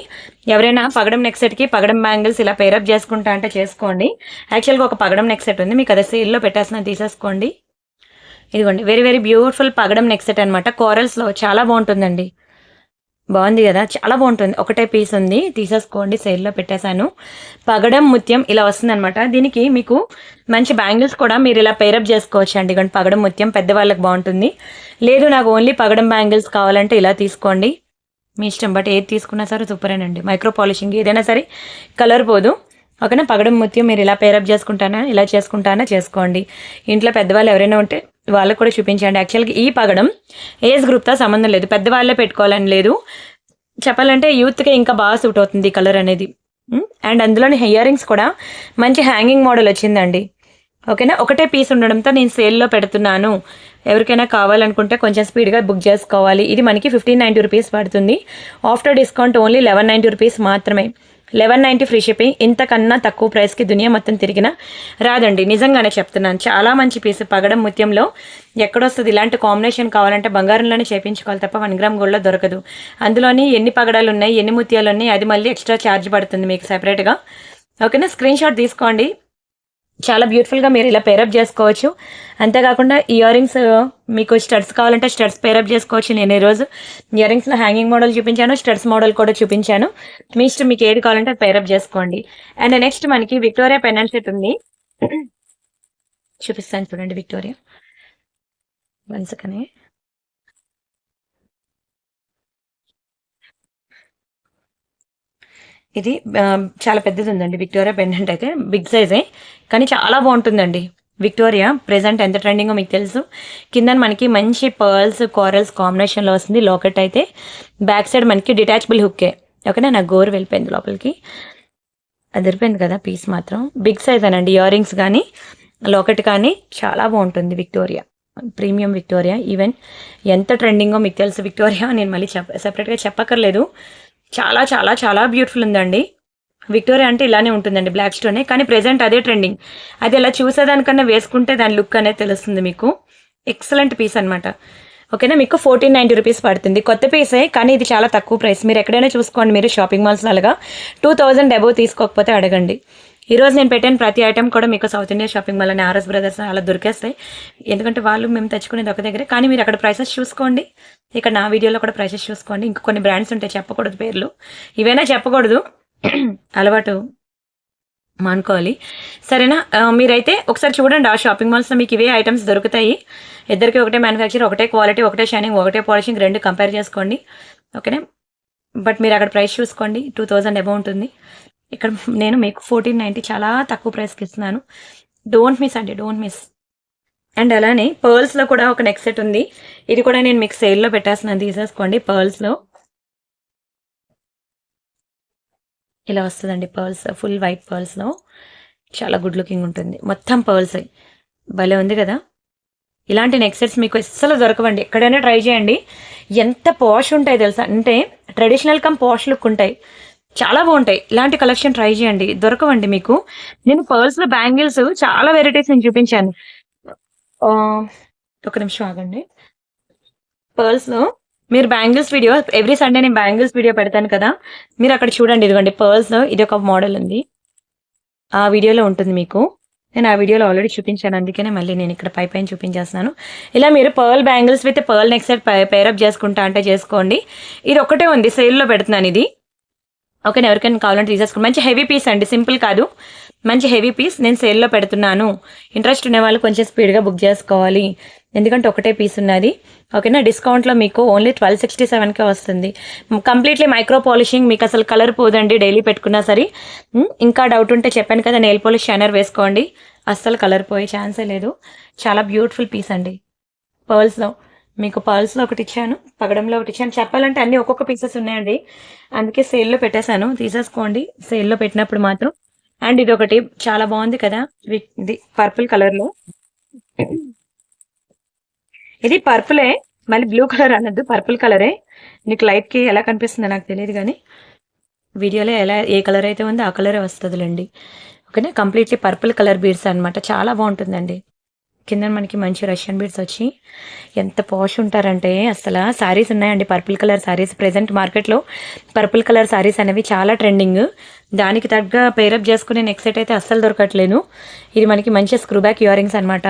ఎవరైనా పగడం నెక్ సెట్కి పగడం బ్యాంగిల్స్ ఇలా పేరప్ చేసుకుంటా అంటే చేసుకోండి. యాక్చువల్గా ఒక పగడం నెక్ సెట్ ఉంది, మీకు అదే సేల్లో పెట్టేసిన తీసేసుకోండి. ఇదిగోండి వెరీ వెరీ బ్యూటిఫుల్ పగడం నెక్ సెట్ అనమాట. కోరల్స్లో చాలా బాగుంటుందండి. బాగుంది కదా, చాలా బాగుంటుంది. ఒకటే పీస్ ఉంది, తీసేసుకోండి. సేల్లో పెట్టేశాను. పగడం ముత్యం ఇలా వస్తుంది అనమాట. దీనికి మీకు మంచి బ్యాంగిల్స్ కూడా మీరు ఇలా పేరప్ చేసుకోవచ్చు అండి. ఇక పగడం ముత్యం పెద్దవాళ్ళకి బాగుంటుంది. లేదు నాకు ఓన్లీ పగడం బ్యాంగిల్స్ కావాలంటే ఇలా తీసుకోండి, మీ ఇష్టం. బట్ ఏది తీసుకున్నా సరే సూపరేనండి. మైక్రో పాలిషింగ్ ఏదైనా సరే కలర్ పోదు. ఓకేనా, పగడం ముత్యం మీరు ఇలా పేరప్ ఇలా చేసుకుంటానా చేసుకోండి. ఇంట్లో పెద్దవాళ్ళు ఎవరైనా ఉంటే వాళ్ళకు కూడా చూపించండి. యాక్చువల్గా ఈ పగడం ఏజ్ గ్రూప్తో సంబంధం లేదు, పెద్దవాళ్ళే పెట్టుకోవాలని లేదు. చెప్పాలంటే యూత్కే ఇంకా బాగా సూట్ అవుతుంది ఈ కలర్ అనేది. అండ్ అందులోని ఇయర్ రింగ్స్ కూడా మంచి హ్యాంగింగ్ మోడల్ వచ్చిందండి. ఓకేనా, ఒకటే పీస్ ఉండడంతో నేను సేల్లో పెడుతున్నాను. ఎవరికైనా కావాలనుకుంటే కొంచెం స్పీడ్గా బుక్ చేసుకోవాలి. ఇది మనకి 1590 రూపీస్ పడుతుంది. ఆఫ్టర్ డిస్కౌంట్ ఓన్లీ 1190 రూపీస్ మాత్రమే. 1190 ఫ్రీ షిప్పింగ్. ఇంతకన్నా తక్కువ ప్రైస్కి దునియా మొత్తం తిరిగినా రాదండి, నిజంగానే చెప్తున్నాను. చాలా మంచి పీస్. పగడం ముత్యంలో ఎక్కడొస్తుంది ఇలాంటి కాంబినేషన్ కావాలంటే బంగారంలోనే చేయించుకోవాలి తప్ప 1 గ్రామ్ గోల్డ్లో దొరకదు. అందులోని ఎన్ని పగడాలు ఉన్నాయి, ఎన్ని ముత్యాలు ఉన్నాయి, అది మళ్ళీ ఎక్స్ట్రా ఛార్జ్ పడుతుంది మీకు సెపరేట్గా. ఓకేనా, స్క్రీన్ షాట్ తీసుకోండి. చాలా బ్యూటిఫుల్గా మీరు ఇలా పేరప్ చేసుకోవచ్చు. అంతేకాకుండా ఇయర్ రింగ్స్ మీకు స్టడ్స్ కావాలంటే స్టడ్స్ పేరప్ చేసుకోవచ్చు. నేను ఈరోజు ఇయర్ రింగ్స్లో హ్యాంగింగ్ మోడల్ చూపించాను, స్టడ్స్ మోడల్ కూడా చూపించాను. మీ ఇష్టం, మీకు ఏది కావాలంటే పేరప్ చేసుకోండి. అండ్ నెక్స్ట్ మనకి విక్టోరియా పెండెంట్ సెట్ ఉంది, చూపిస్తాను చూడండి. విక్టోరియా వన్సకనే ఇది చాలా పెద్దది ఉందండి. విక్టోరియా పెండెంట్ అయితే బిగ్ సైజే, కానీ చాలా బాగుంటుందండి. విక్టోరియా ప్రెజెంట్ ఎంత ట్రెండింగో మీకు తెలుసు. కింద మనకి మంచి పర్ల్స్ కోరల్స్ కాంబినేషన్లో వస్తుంది. లాకెట్ అయితే బ్యాక్ సైడ్ మనకి డిటాచబుల్ హుక్కే. ఓకేనా, నాకు గోరు వెళ్ళిపోయింది లోపలికి, అదిరిపోయింది కదా పీస్ మాత్రం. బిగ్ సైజ్ అనండి. ఇయర్ రింగ్స్ కానీ లాకెట్ కానీ చాలా బాగుంటుంది. Victoria premium Victoria. ఈవెన్ ఎంత ట్రెండింగో మీకు తెలుసు విక్టోరియా, నేను మళ్ళీ సెపరేట్గా చెప్పక్కర్లేదు. చాలా చాలా చాలా బ్యూటిఫుల్ ఉందండి. విక్టోరియా అంటే ఇలానే ఉంటుందండి, బ్లాక్ స్టోనే, కానీ ప్రెజెంట్ అదే ట్రెండింగ్. అది అలా చూసేదానికన్నా వేసుకుంటే దాని లుక్ అనేది తెలుస్తుంది మీకు. ఎక్సలెంట్ పీస్ అనమాట. ఓకేనా, మీకు 1490 రూపీస్ పడుతుంది. కొత్త పీసే, కానీ ఇది చాలా తక్కువ ప్రైస్. మీరు ఎక్కడైనా చూసుకోండి, మీరు షాపింగ్ మాల్స్ అలాగా 2000 అబోవ్ తీసుకోకపోతే అడగండి. ఈరోజు నేను పెట్టిన ప్రతి ఐటమ్ కూడా మీకు సౌత్ ఇండియా షాపింగ్ మాల్ అని ఆర్ఎస్ బ్రదర్స్ అలా దొరికేస్తాయి. ఎందుకంటే వాళ్ళు మేము తెచ్చుకునేది ఒక దగ్గరే, కానీ మీరు అక్కడ ప్రైసెస్ చూసుకోండి. ఇక్కడ నా వీడియోలో కూడా ప్రైసెస్ చూసుకోండి. ఇంకా కొన్ని బ్రాండ్స్ ఉంటాయి, చెప్పకూడదు పేర్లు, ఇవైనా చెప్పకూడదు, అలవాటు మానుకోవాలి. సరేనా, మీరైతే ఒకసారి చూడండి ఆ షాపింగ్ మాల్స్లో మీకు ఇవే ఐటమ్స్ దొరుకుతాయి. ఇద్దరికి ఒకటే మ్యానుఫ్యాక్చర్, ఒకటే క్వాలిటీ, ఒకటే షైనింగ్, ఒకటే పాలిషింగ్, రెండు కంపేర్ చేసుకోండి. ఓకేనా, బట్ మీరు అక్కడ ప్రైస్ చూసుకోండి, 2000 అబౌవ్ ఉంటుంది. ఇక్కడ నేను మీకు 1490 చాలా తక్కువ ప్రైస్కి ఇస్తున్నాను. డోంట్ మిస్ అండి, డోంట్ మిస్. అండ్ అలానే పర్ల్స్లో కూడా ఒక నెక్ సెట్ ఉంది. ఇది కూడా నేను మీకు సేల్లో పెట్టేస్తున్నాను, తీసేసుకోండి. పర్ల్స్లో ఇలా వస్తుందండి. పర్ల్స్ ఫుల్ వైట్ పర్ల్స్లో చాలా గుడ్ లుకింగ్ ఉంటుంది. మొత్తం పర్ల్స్ భలే ఉంది కదా. ఇలాంటి నెక్ సెట్స్ మీకు అస్సలు దొరకవండి, ఎక్కడైనా ట్రై చేయండి. ఎంత పాష్ ఉంటాయి తెలుసా, అంటే ట్రెడిషనల్ కమ్ పాష్ లుక్ ఉంటాయి, చాలా బాగుంటాయి. ఇలాంటి కలెక్షన్ ట్రై చేయండి, దొరకవండి మీకు. నేను పర్ల్స్లో బ్యాంగిల్స్ చాలా వెరైటీస్ నేను చూపించాను. ఒక నిమిషం ఆగండి. పర్ల్స్లో మీరు బ్యాంగిల్స్ వీడియో ఎవ్రీ సండే నేను బ్యాంగిల్స్ వీడియో పెడతాను కదా, మీరు అక్కడ చూడండి. ఇదిగోండి పర్ల్స్లో ఇది ఒక మోడల్ ఉంది, ఆ వీడియోలో ఉంటుంది మీకు. నేను ఆ వీడియోలో ఆల్రెడీ చూపించాను, అందుకనే మళ్ళీ నేను ఇక్కడ పైన చూపించేస్తున్నాను. ఇలా మీరు pearl bangles with pearl neck set pair up చేసుకుంటా అంటే చేసుకోండి. ఇది ఒకటే ఉంది, సేల్లో పెడుతున్నాను ఇది. ఓకే, ఎవరికైనా కావాలంటే తీసేసుకోండి. మంచి హెవీ పీస్ అండి, సింపుల్ కాదు, మంచి హెవీ పీస్ నేను సేల్లో పెడుతున్నాను. ఇంట్రెస్ట్ ఉన్న వాళ్ళు కొంచెం స్పీడ్గా బుక్ చేసుకోవాలి, ఎందుకంటే ఒకటే పీస్ ఉన్నది. ఓకేనా, డిస్కౌంట్లో మీకు ఓన్లీ 1267కే వస్తుంది. కంప్లీట్లీ మైక్రో పాలిషింగ్, మీకు అసలు కలర్ పోదండి డైలీ పెట్టుకున్నా సరే. ఇంకా డౌట్ ఉంటే చెప్పాను కదా, నెయిల్ పాలిష్ షైనర్ వేసుకోండి, అస్సలు కలర్ పోయే ఛాన్సే లేదు. చాలా బ్యూటిఫుల్ పీస్ అండి. పర్ల్స్లో మీకు పర్ల్స్లో ఒకటి ఇచ్చాను, పగడంలో ఒకటి ఇచ్చాను. చెప్పాలంటే అన్ని ఒక్కొక్క పీసెస్ ఉన్నాయండి, అందుకే సేల్లో పెట్టేశాను, తీసేసుకోండి సేల్లో పెట్టినప్పుడు మాత్రం. అండ్ ఇది ఒకటి చాలా బాగుంది కదా, ఇది పర్పుల్ కలర్లో. ఇది పర్పులే, మళ్ళీ బ్లూ కలర్ అనద్దు, పర్పుల్ కలరే. నీకు లైట్కి ఎలా కనిపిస్తుందో నాకు తెలియదు, కానీ వీడియోలో ఎలా ఏ కలర్ అయితే ఉందో ఆ కలరే వస్తుందిలేండి. ఓకేనా, కంప్లీట్లీ పర్పుల్ కలర్ బీడ్స్ అనమాట, చాలా బాగుంటుందండి. కింద మనకి మంచి రష్యన్ బీడ్స్ వచ్చి ఎంత పాష్ ఉంటారంటే, అసలు శారీస్ ఉన్నాయండి పర్పుల్ కలర్ శారీస్. ప్రెజెంట్ మార్కెట్లో పర్పుల్ కలర్ శారీస్ అనేవి చాలా ట్రెండింగ్. దానికి తగ్గ పేరప్ చేసుకునే నెక్ సెట్ అయితే అస్సలు దొరకట్లేదు. ఇది మనకి మంచి స్క్రూ బ్యాక్ ఇయర్ రింగ్స్ అనమాట.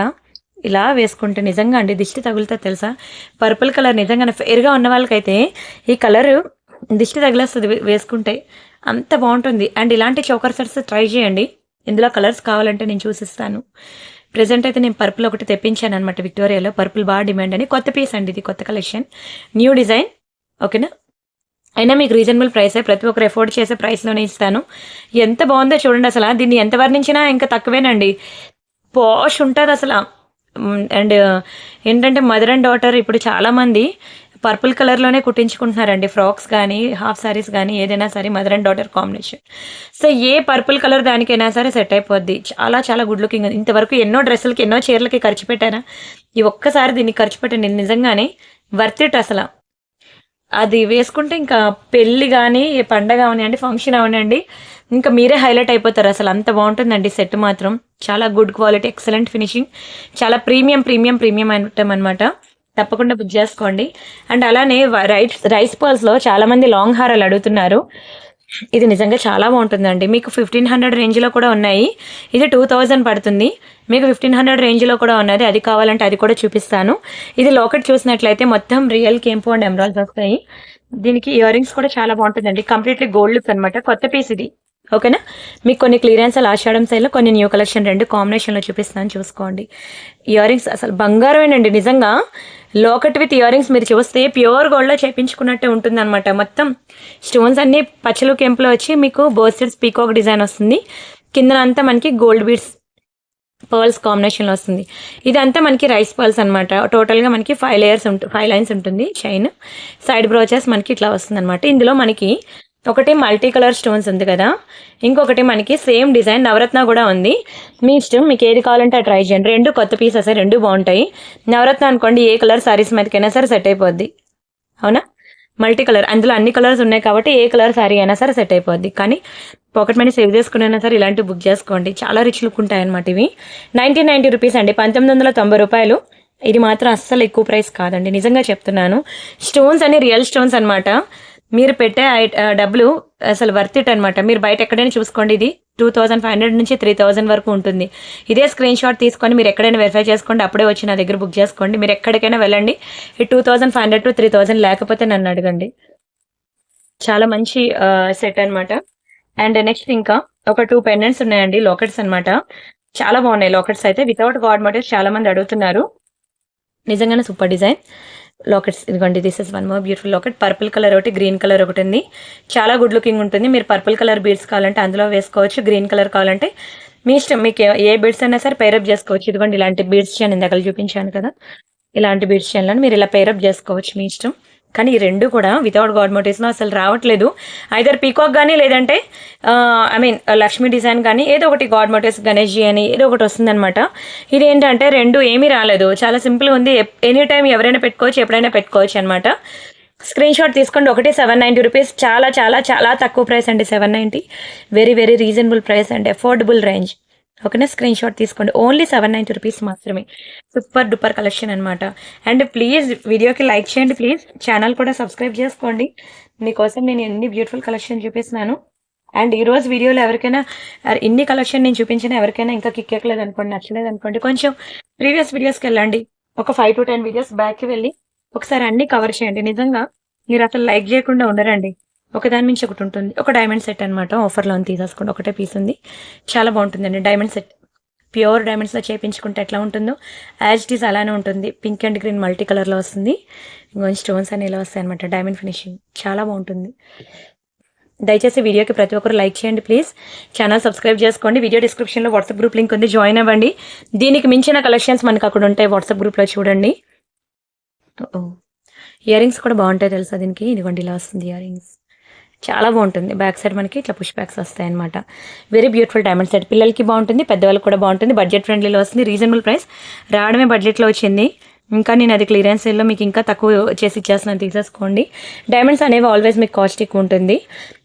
ఇలా వేసుకుంటే నిజంగా అండి దిష్టి తగులుతుంది తెలుసా. పర్పుల్ కలర్ నిజంగానే ఫెయిర్గా ఉన్న వాళ్ళకైతే ఈ కలర్ దిష్టి తగిలేస్తుంది వేసుకుంటే, అంత బాగుంటుంది. అండ్ ఇలాంటి చోకర్ సెట్స్ ట్రై చేయండి, ఇందులో కలర్స్ కావాలంటే నేను చూసిస్తాను. ప్రెజెంట్ అయితే నేను పర్పుల్ ఒకటి తెప్పించాను అనమాట విక్టోరియాలో. పర్పుల్ బాగా డిమాండ్ అని, కొత్త పీస్ అండి ఇది, కొత్త కలెక్షన్, న్యూ డిజైన్. ఓకేనా, అయినా మీకు రీజనబుల్ ప్రైసే, ప్రతి ఒక్కరు ఎఫోర్డ్ చేసే ప్రైస్లోనే ఇస్తాను. ఎంత బాగుందో చూడండి అసలు, దీన్ని ఎంత వర్ణించినా ఇంకా తక్కువేనండి, పాష్ ఉంటుంది అసలు. అండ్ ఏంటంటే మదర్ అండ్ డాటర్ ఇప్పుడు చాలామంది పర్పుల్ కలర్లోనే కుట్టించుకుంటున్నారండి, ఫ్రాక్స్ కానీ హాఫ్ సారీస్ కానీ ఏదైనా సరే mother and daughter combination. So A purple colour దానికైనా సరే సెట్ అయిపోద్ది, చాలా చాలా గుడ్ లుకింగ్. ఇంతవరకు ఎన్నో డ్రెస్సులకి ఎన్నో చీరలకి ఖర్చు పెట్టారా, ఈ ఒక్కసారి దీన్ని ఖర్చు పెట్టండి, నిజంగానే వర్త్ ఇట్ అసలు. అది వేసుకుంటే ఇంకా పెళ్ళి కానీ పండగ అవనివ్వండి ఫంక్షన్ అవనివ్వండి, ఇంకా మీరే హైలైట్ అయిపోతారు అసలు, అంత బాగుంటుందండి సెట్ మాత్రం. చాలా గుడ్ క్వాలిటీ, ఎక్సలెంట్ ఫినిషింగ్, చాలా ప్రీమియం ఐటమ్ అనమాట. తప్పకుండా బుక్ చేసుకోండి. అండ్ అలానే రైస్ పర్ల్స్లో చాలామంది లాంగ్ హారాలు అడుగుతున్నారు, ఇది నిజంగా చాలా బాగుంటుందండి. మీకు 1500 రేంజ్లో కూడా ఉన్నాయి, ఇది 2000 పడుతుంది. మీకు 1500 రేంజ్లో కూడా ఉన్నది, అది కావాలంటే అది కూడా చూపిస్తాను. ఇది లాకెట్ చూసినట్లయితే మొత్తం రియల్ కెంపు అండ్ ఎమరాల్డ్స్ వస్తాయి. దీనికి ఇయర్ రింగ్స్ కూడా చాలా బాగుంటుందండి, కంప్లీట్లీ గోల్డ్ లుక్ అనమాట, కొత్త పీస్ ఇది. ఓకేనా, మీకు కొన్ని క్లియరెన్స్ ఆషాఢం సైడ్లో కొన్ని న్యూ కలెక్షన్ రెండు కాంబినేషన్లో చూపిస్తాను, చూసుకోండి. ఇయర్ రింగ్స్ అసలు బంగారమేనండి నిజంగా. లాకెట్ విత్ ఇయర్ రింగ్స్ మీరు చూస్తే ప్యూర్ గోల్డ్లో చేయించుకున్నట్టే ఉంటుంది అనమాట. మొత్తం స్టోన్స్ అన్ని పచ్చలు కెంపులో వచ్చి మీకు బోస్టెడ్స్ పీకాక్ డిజైన్ వస్తుంది, కిందనంతా మనకి గోల్డ్ బీడ్స్ పర్ల్స్ కాంబినేషన్లో వస్తుంది. ఇదంతా మనకి రైస్ పర్ల్స్ అనమాట. టోటల్గా మనకి 5 లైన్స్ ఉంటుంది చైన్, సైడ్ బ్రోచెస్ మనకి ఇట్లా వస్తుంది అనమాట. ఇందులో మనకి ఒకటి మల్టీ కలర్ స్టోన్స్ ఉంది కదా, ఇంకొకటి మనకి సేమ్ డిజైన్ నవరత్న కూడా ఉంది. మీ ఇష్టం, మీకు ఏది కావాలంటే ట్రై చేయండి. రెండు కొత్త పీసెస్, రెండు బాగుంటాయి. నవరత్న అనుకోండి ఏ కలర్ సారీస్ మీదకైనా సరే సెట్ అయిపోద్ది, అవునా. మల్టీ కలర్ అందులో అన్ని కలర్స్ ఉన్నాయి కాబట్టి ఏ కలర్ సారీ అయినా సరే సెట్ అయిపోద్ది. కానీ పాకెట్ మనీ సేవ్ చేసుకునైనా సరే ఇలాంటివి బుక్ చేసుకోండి, చాలా రిచ్ లుక్ ఉంటాయి అనమాట. ఇవి 1990 రూపీస్ అండి, 1990 రూపాయలు. ఇది మాత్రం అస్సలు ఎక్కువ ప్రైస్ కాదండి, నిజంగా చెప్తున్నాను. స్టోన్స్ అని రియల్ స్టోన్స్ అనమాట, మీరు పెట్టే డబ్బులు అసలు వర్త్ ఇట్ అనమాట. మీరు బయట ఎక్కడైనా చూసుకోండి, ఇది 2500 నుంచి 3000 వరకు ఉంటుంది. ఇదే స్క్రీన్ షాట్ తీసుకొని మీరు ఎక్కడైనా వెరిఫై చేసుకోండి, అప్పుడే వచ్చి నా దగ్గర బుక్ చేసుకోండి. మీరు ఎక్కడికైనా వెళ్ళండి, ఈ 2500 to 3000 లేకపోతే నన్ను అడగండి. చాలా మంచి సెట్ అనమాట. అండ్ నెక్స్ట్ ఇంకా ఒక 2 పెండెంట్స్ ఉన్నాయండి, లాకెట్స్ అనమాట. చాలా బాగున్నాయి లాకెట్స్ అయితే, వితౌట్ గాడ్ మోటివ్స్ చాలా మంది అడుగుతున్నారు. నిజంగానే సూపర్ డిజైన్ లాకెట్స్. ఇదిగోండి, this is one more beautiful locket. Purple colour ఒకటి, గ్రీన్ కలర్ ఒకటి ఉంది, చాలా గుడ్ లుకింగ్ ఉంటుంది. మీరు పర్పుల్ కలర్ బీడ్స్ కావాలంటే అందులో వేసుకోవచ్చు, గ్రీన్ కలర్ కావాలంటే మీ ఇష్టం, మీకు ఏ బీడ్స్ అయినా సరే పేరప్ చేసుకోవచ్చు. ఇదిగోండి ఇలాంటి బీడ్స్ చైన్ ఇందాక చూపించాను కదా, ఇలాంటి బీడ్స్ చైన్లను మీరు ఇలా పేరప్ చేసుకోవచ్చు, మీ ఇష్టం. కానీ ఈ రెండు కూడా వితౌట్ గాడ్ మోటివ్స్లో అసలు రావట్లేదు. ఐదర్ పీకాక్ కానీ లేదంటే ఐ మీన్ లక్ష్మీ డిజైన్ కానీ ఏదో ఒకటి గాడ్ మోటివ్స్ గణేష్జీ అని ఏదో ఒకటి వస్తుందన్నమాట. ఇది ఏంటంటే రెండు ఏమీ రాలేదు, చాలా సింపుల్గా ఉంది. ఎనీ టైం ఎవరైనా పెట్టుకోవచ్చు, ఎప్పుడైనా పెట్టుకోవచ్చు అనమాట. స్క్రీన్ షాట్ తీసుకోండి. ఒకటి 790 రూపీస్, చాలా చాలా చాలా తక్కువ ప్రైస్ అండి. 790 very very reasonable price and affordable range. ఓకేనా, స్క్రీన్ షాట్ తీసుకోండి. ఓన్లీ 790 రూపీస్ మాత్రమే. సూపర్ డూపర్ కలెక్షన్ అనమాట. అండ్ ప్లీజ్ వీడియోకి లైక్ చేయండి, ప్లీజ్ ఛానల్ కూడా సబ్స్క్రైబ్ చేసుకోండి. మీకోసం నేను ఎన్ని బ్యూటిఫుల్ కలెక్షన్ చూపిస్తున్నాను. అండ్ ఈరోజు వీడియోలో ఎవరికైనా ఇన్ని కలెక్షన్ నేను చూపించినా ఎవరికైనా ఇంకా కిక్ ఎక్కలేదు అనుకోండి, నచ్చలేదు అనుకోండి, కొంచెం ప్రీవియస్ వీడియోస్కి వెళ్ళండి. ఒక 5 to 10 వీడియోస్ బ్యాక్కి వెళ్ళి ఒకసారి అన్ని కవర్ చేయండి. నిజంగా మీరు అసలు లైక్ చేయకుండా ఉండరండి. ఒకదాని నుంచి ఒకటి ఉంటుంది. ఒక డైమండ్ సెట్ అనమాట, ఆఫర్లో తీసేసుకోండి. ఒకటే పీస్ ఉంది, చాలా బాగుంటుందండి. డైమండ్ సెట్ ప్యూర్ డైమండ్స్లో చేయించుకుంటే ఎట్లా ఉంటుందో యాజ్ ఇట్ ఈస్ అలానే ఉంటుంది. పింక్ అండ్ గ్రీన్ మల్టీ కలర్లో వస్తుంది. ఇంకొంచెం స్టోన్స్ అని ఇలా వస్తాయి అనమాట. డైమండ్ ఫినిషింగ్ చాలా బాగుంటుంది. దయచేసి వీడియోకి ప్రతి ఒక్కరు లైక్ చేయండి, ప్లీజ్ ఛానల్ సబ్స్క్రైబ్ చేసుకోండి. వీడియో డిస్క్రిప్షన్లో వాట్సాప్ గ్రూప్ లింక్ ఉంది, జాయిన్ అవ్వండి. దీనికి మించిన కలెక్షన్స్ మనకు అక్కడ ఉంటాయి, వాట్సాప్ గ్రూప్లో చూడండి. ఇయర్ రింగ్స్ కూడా బాగుంటాయి తెలుసా దీనికి. ఇదిగోండి ఇలా వస్తుంది ఇయర్ రింగ్స్, చాలా బాగుంటుంది. బ్యాక్ సైడ్ మనకి ఇట్లా పుష్ బ్యాక్స్ వస్తాయి అనమాట. Very beautiful diamond set. పిల్లలకి బాగుంటుంది, పెద్దవాళ్ళకి కూడా బాగుంటుంది. బడ్జెట్ ఫ్రెండ్లీలో వస్తుంది, రీజనబుల్ ప్రైస్. రావడమే బడ్జెట్లో వచ్చింది. ఇంకా నేను అది క్లియరెన్స్ సేల్లో మీకు ఇంకా తక్కువ చేసి ఇచ్చేస్తున్నాను, తీసేసుకోండి. డైమండ్స్ అనేవి ఆల్వేస్ మీకు కాస్ట్ ఎక్కువ ఉంటుంది.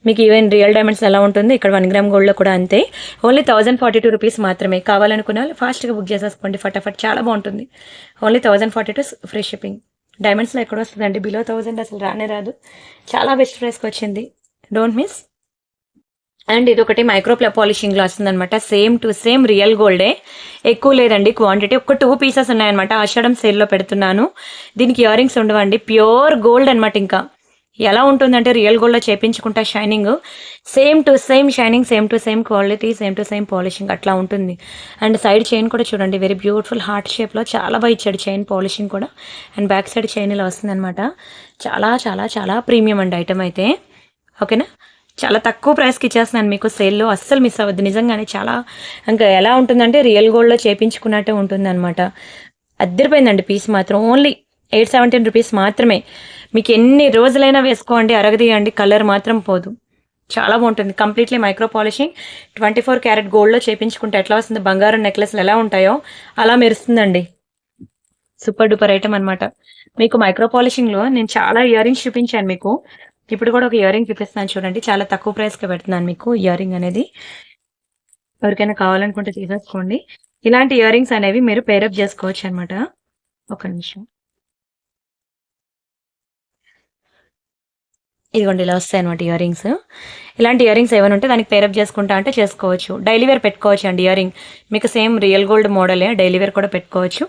మీకు ఈవెన్ రియల్ డైమండ్స్ ఎలా ఉంటుంది ఇక్కడ 1 గ్రామ్ గోల్డ్లో కూడా అంతే. ఓన్లీ 1042 రూపీస్ మాత్రమే. కావాలనుకున్న ఫాస్ట్గా బుక్ చేసేసుకోండి ఫటాఫట్, చాలా బాగుంటుంది. Only 1042 free shipping. డైమండ్స్లో ఎక్కడ వస్తుందండి, బిలో 1000 అసలు రానే రాదు. చాలా బెస్ట్ ప్రైస్కి వచ్చింది, డోంట్ మిస్. అండ్ ఇది ఒకటి మైక్రో పాలిషింగ్లో వస్తుంది అనమాట. సేమ్ టు సేమ్ రియల్ గోల్డే, ఎక్కువ లేదండి క్వాంటిటీ. ఒక 2 పీసెస్ ఉన్నాయన్నమాట. ఆషాఢం సేల్లో పెడుతున్నాను. దీనికి ఇయర్ రింగ్స్ ఉండవండి, ప్యూర్ గోల్డ్ అనమాట. ఇంకా ఎలా ఉంటుందంటే రియల్ గోల్డ్లో చేపించుకుంటా shining, same to same shining, same to same quality, same to same polishing అట్లా ఉంటుంది. అండ్ సైడ్ చైన్ కూడా చూడండి, వెరీ బ్యూటిఫుల్ హార్ట్ షేప్లో చాలా బాగా ఇచ్చాడు చైన్ పాలిషింగ్ కూడా. అండ్ బ్యాక్ సైడ్ చైన్ ఇలా వస్తుంది అనమాట. చాలా చాలా చాలా ప్రీమియం అండి ఐటమ్ అయితే. ఓకేనా, చాలా తక్కువ ప్రైస్కి ఇచ్చేస్తున్నాను మీకు సేల్లో, అస్సలు మిస్ అవ్వద్దు. నిజంగానే చాలా ఇంకా ఎలా ఉంటుందంటే రియల్ గోల్డ్లో చేపించుకున్నట్టే ఉంటుంది అనమాట. అద్దరిపోయిందండి పీస్ మాత్రం. ఓన్లీ 817 రూపీస్ మాత్రమే. మీకు ఎన్ని రోజులైనా వేసుకోండి, అరగదీయండి, కలర్ మాత్రం పోదు. చాలా బాగుంటుంది. కంప్లీట్లీ మైక్రో పాలిషింగ్, 24 క్యారెట్ గోల్డ్లో చేపించుకుంటే ఎట్లా వస్తుంది, బంగారం నెక్లెస్లు ఎలా ఉంటాయో అలా మెరుస్తుందండి. సూపర్ డూపర్ ఐటమ్ అనమాట. మీకు మైక్రో పాలిషింగ్లో నేను చాలా ఇయర్ రింగ్స్ చూపించాను మీకు. ఇప్పుడు కూడా ఒక ఇయర్ రింగ్ చూపిస్తున్నాను చూడండి, చాలా తక్కువ ప్రైస్కి పెడుతున్నాను మీకు. ఇయర్ రింగ్ అనేది ఎవరికైనా కావాలనుకుంటే తీసేసుకోండి. ఇలాంటి ఇయర్ రింగ్స్ అనేవి మీరు పేరప్ చేసుకోవచ్చు అనమాట. ఒక నిమిషం, ఇదిగోండి ఇలా వస్తాయి అనమాట ఇయర్ రింగ్స్. ఇలాంటి ఇయర్ రింగ్స్ ఏమైనా ఉంటే దానికి పేరప్ చేసుకుంటా అంటే చేసుకోవచ్చు. డైలీ వేర్ పెట్టుకోవచ్చు అండి ఇయర్ రింగ్. మీకు సేమ్ రియల్ గోల్డ్ మోడలే, డైలీ వేర్ కూడా పెట్టుకోవచ్చు.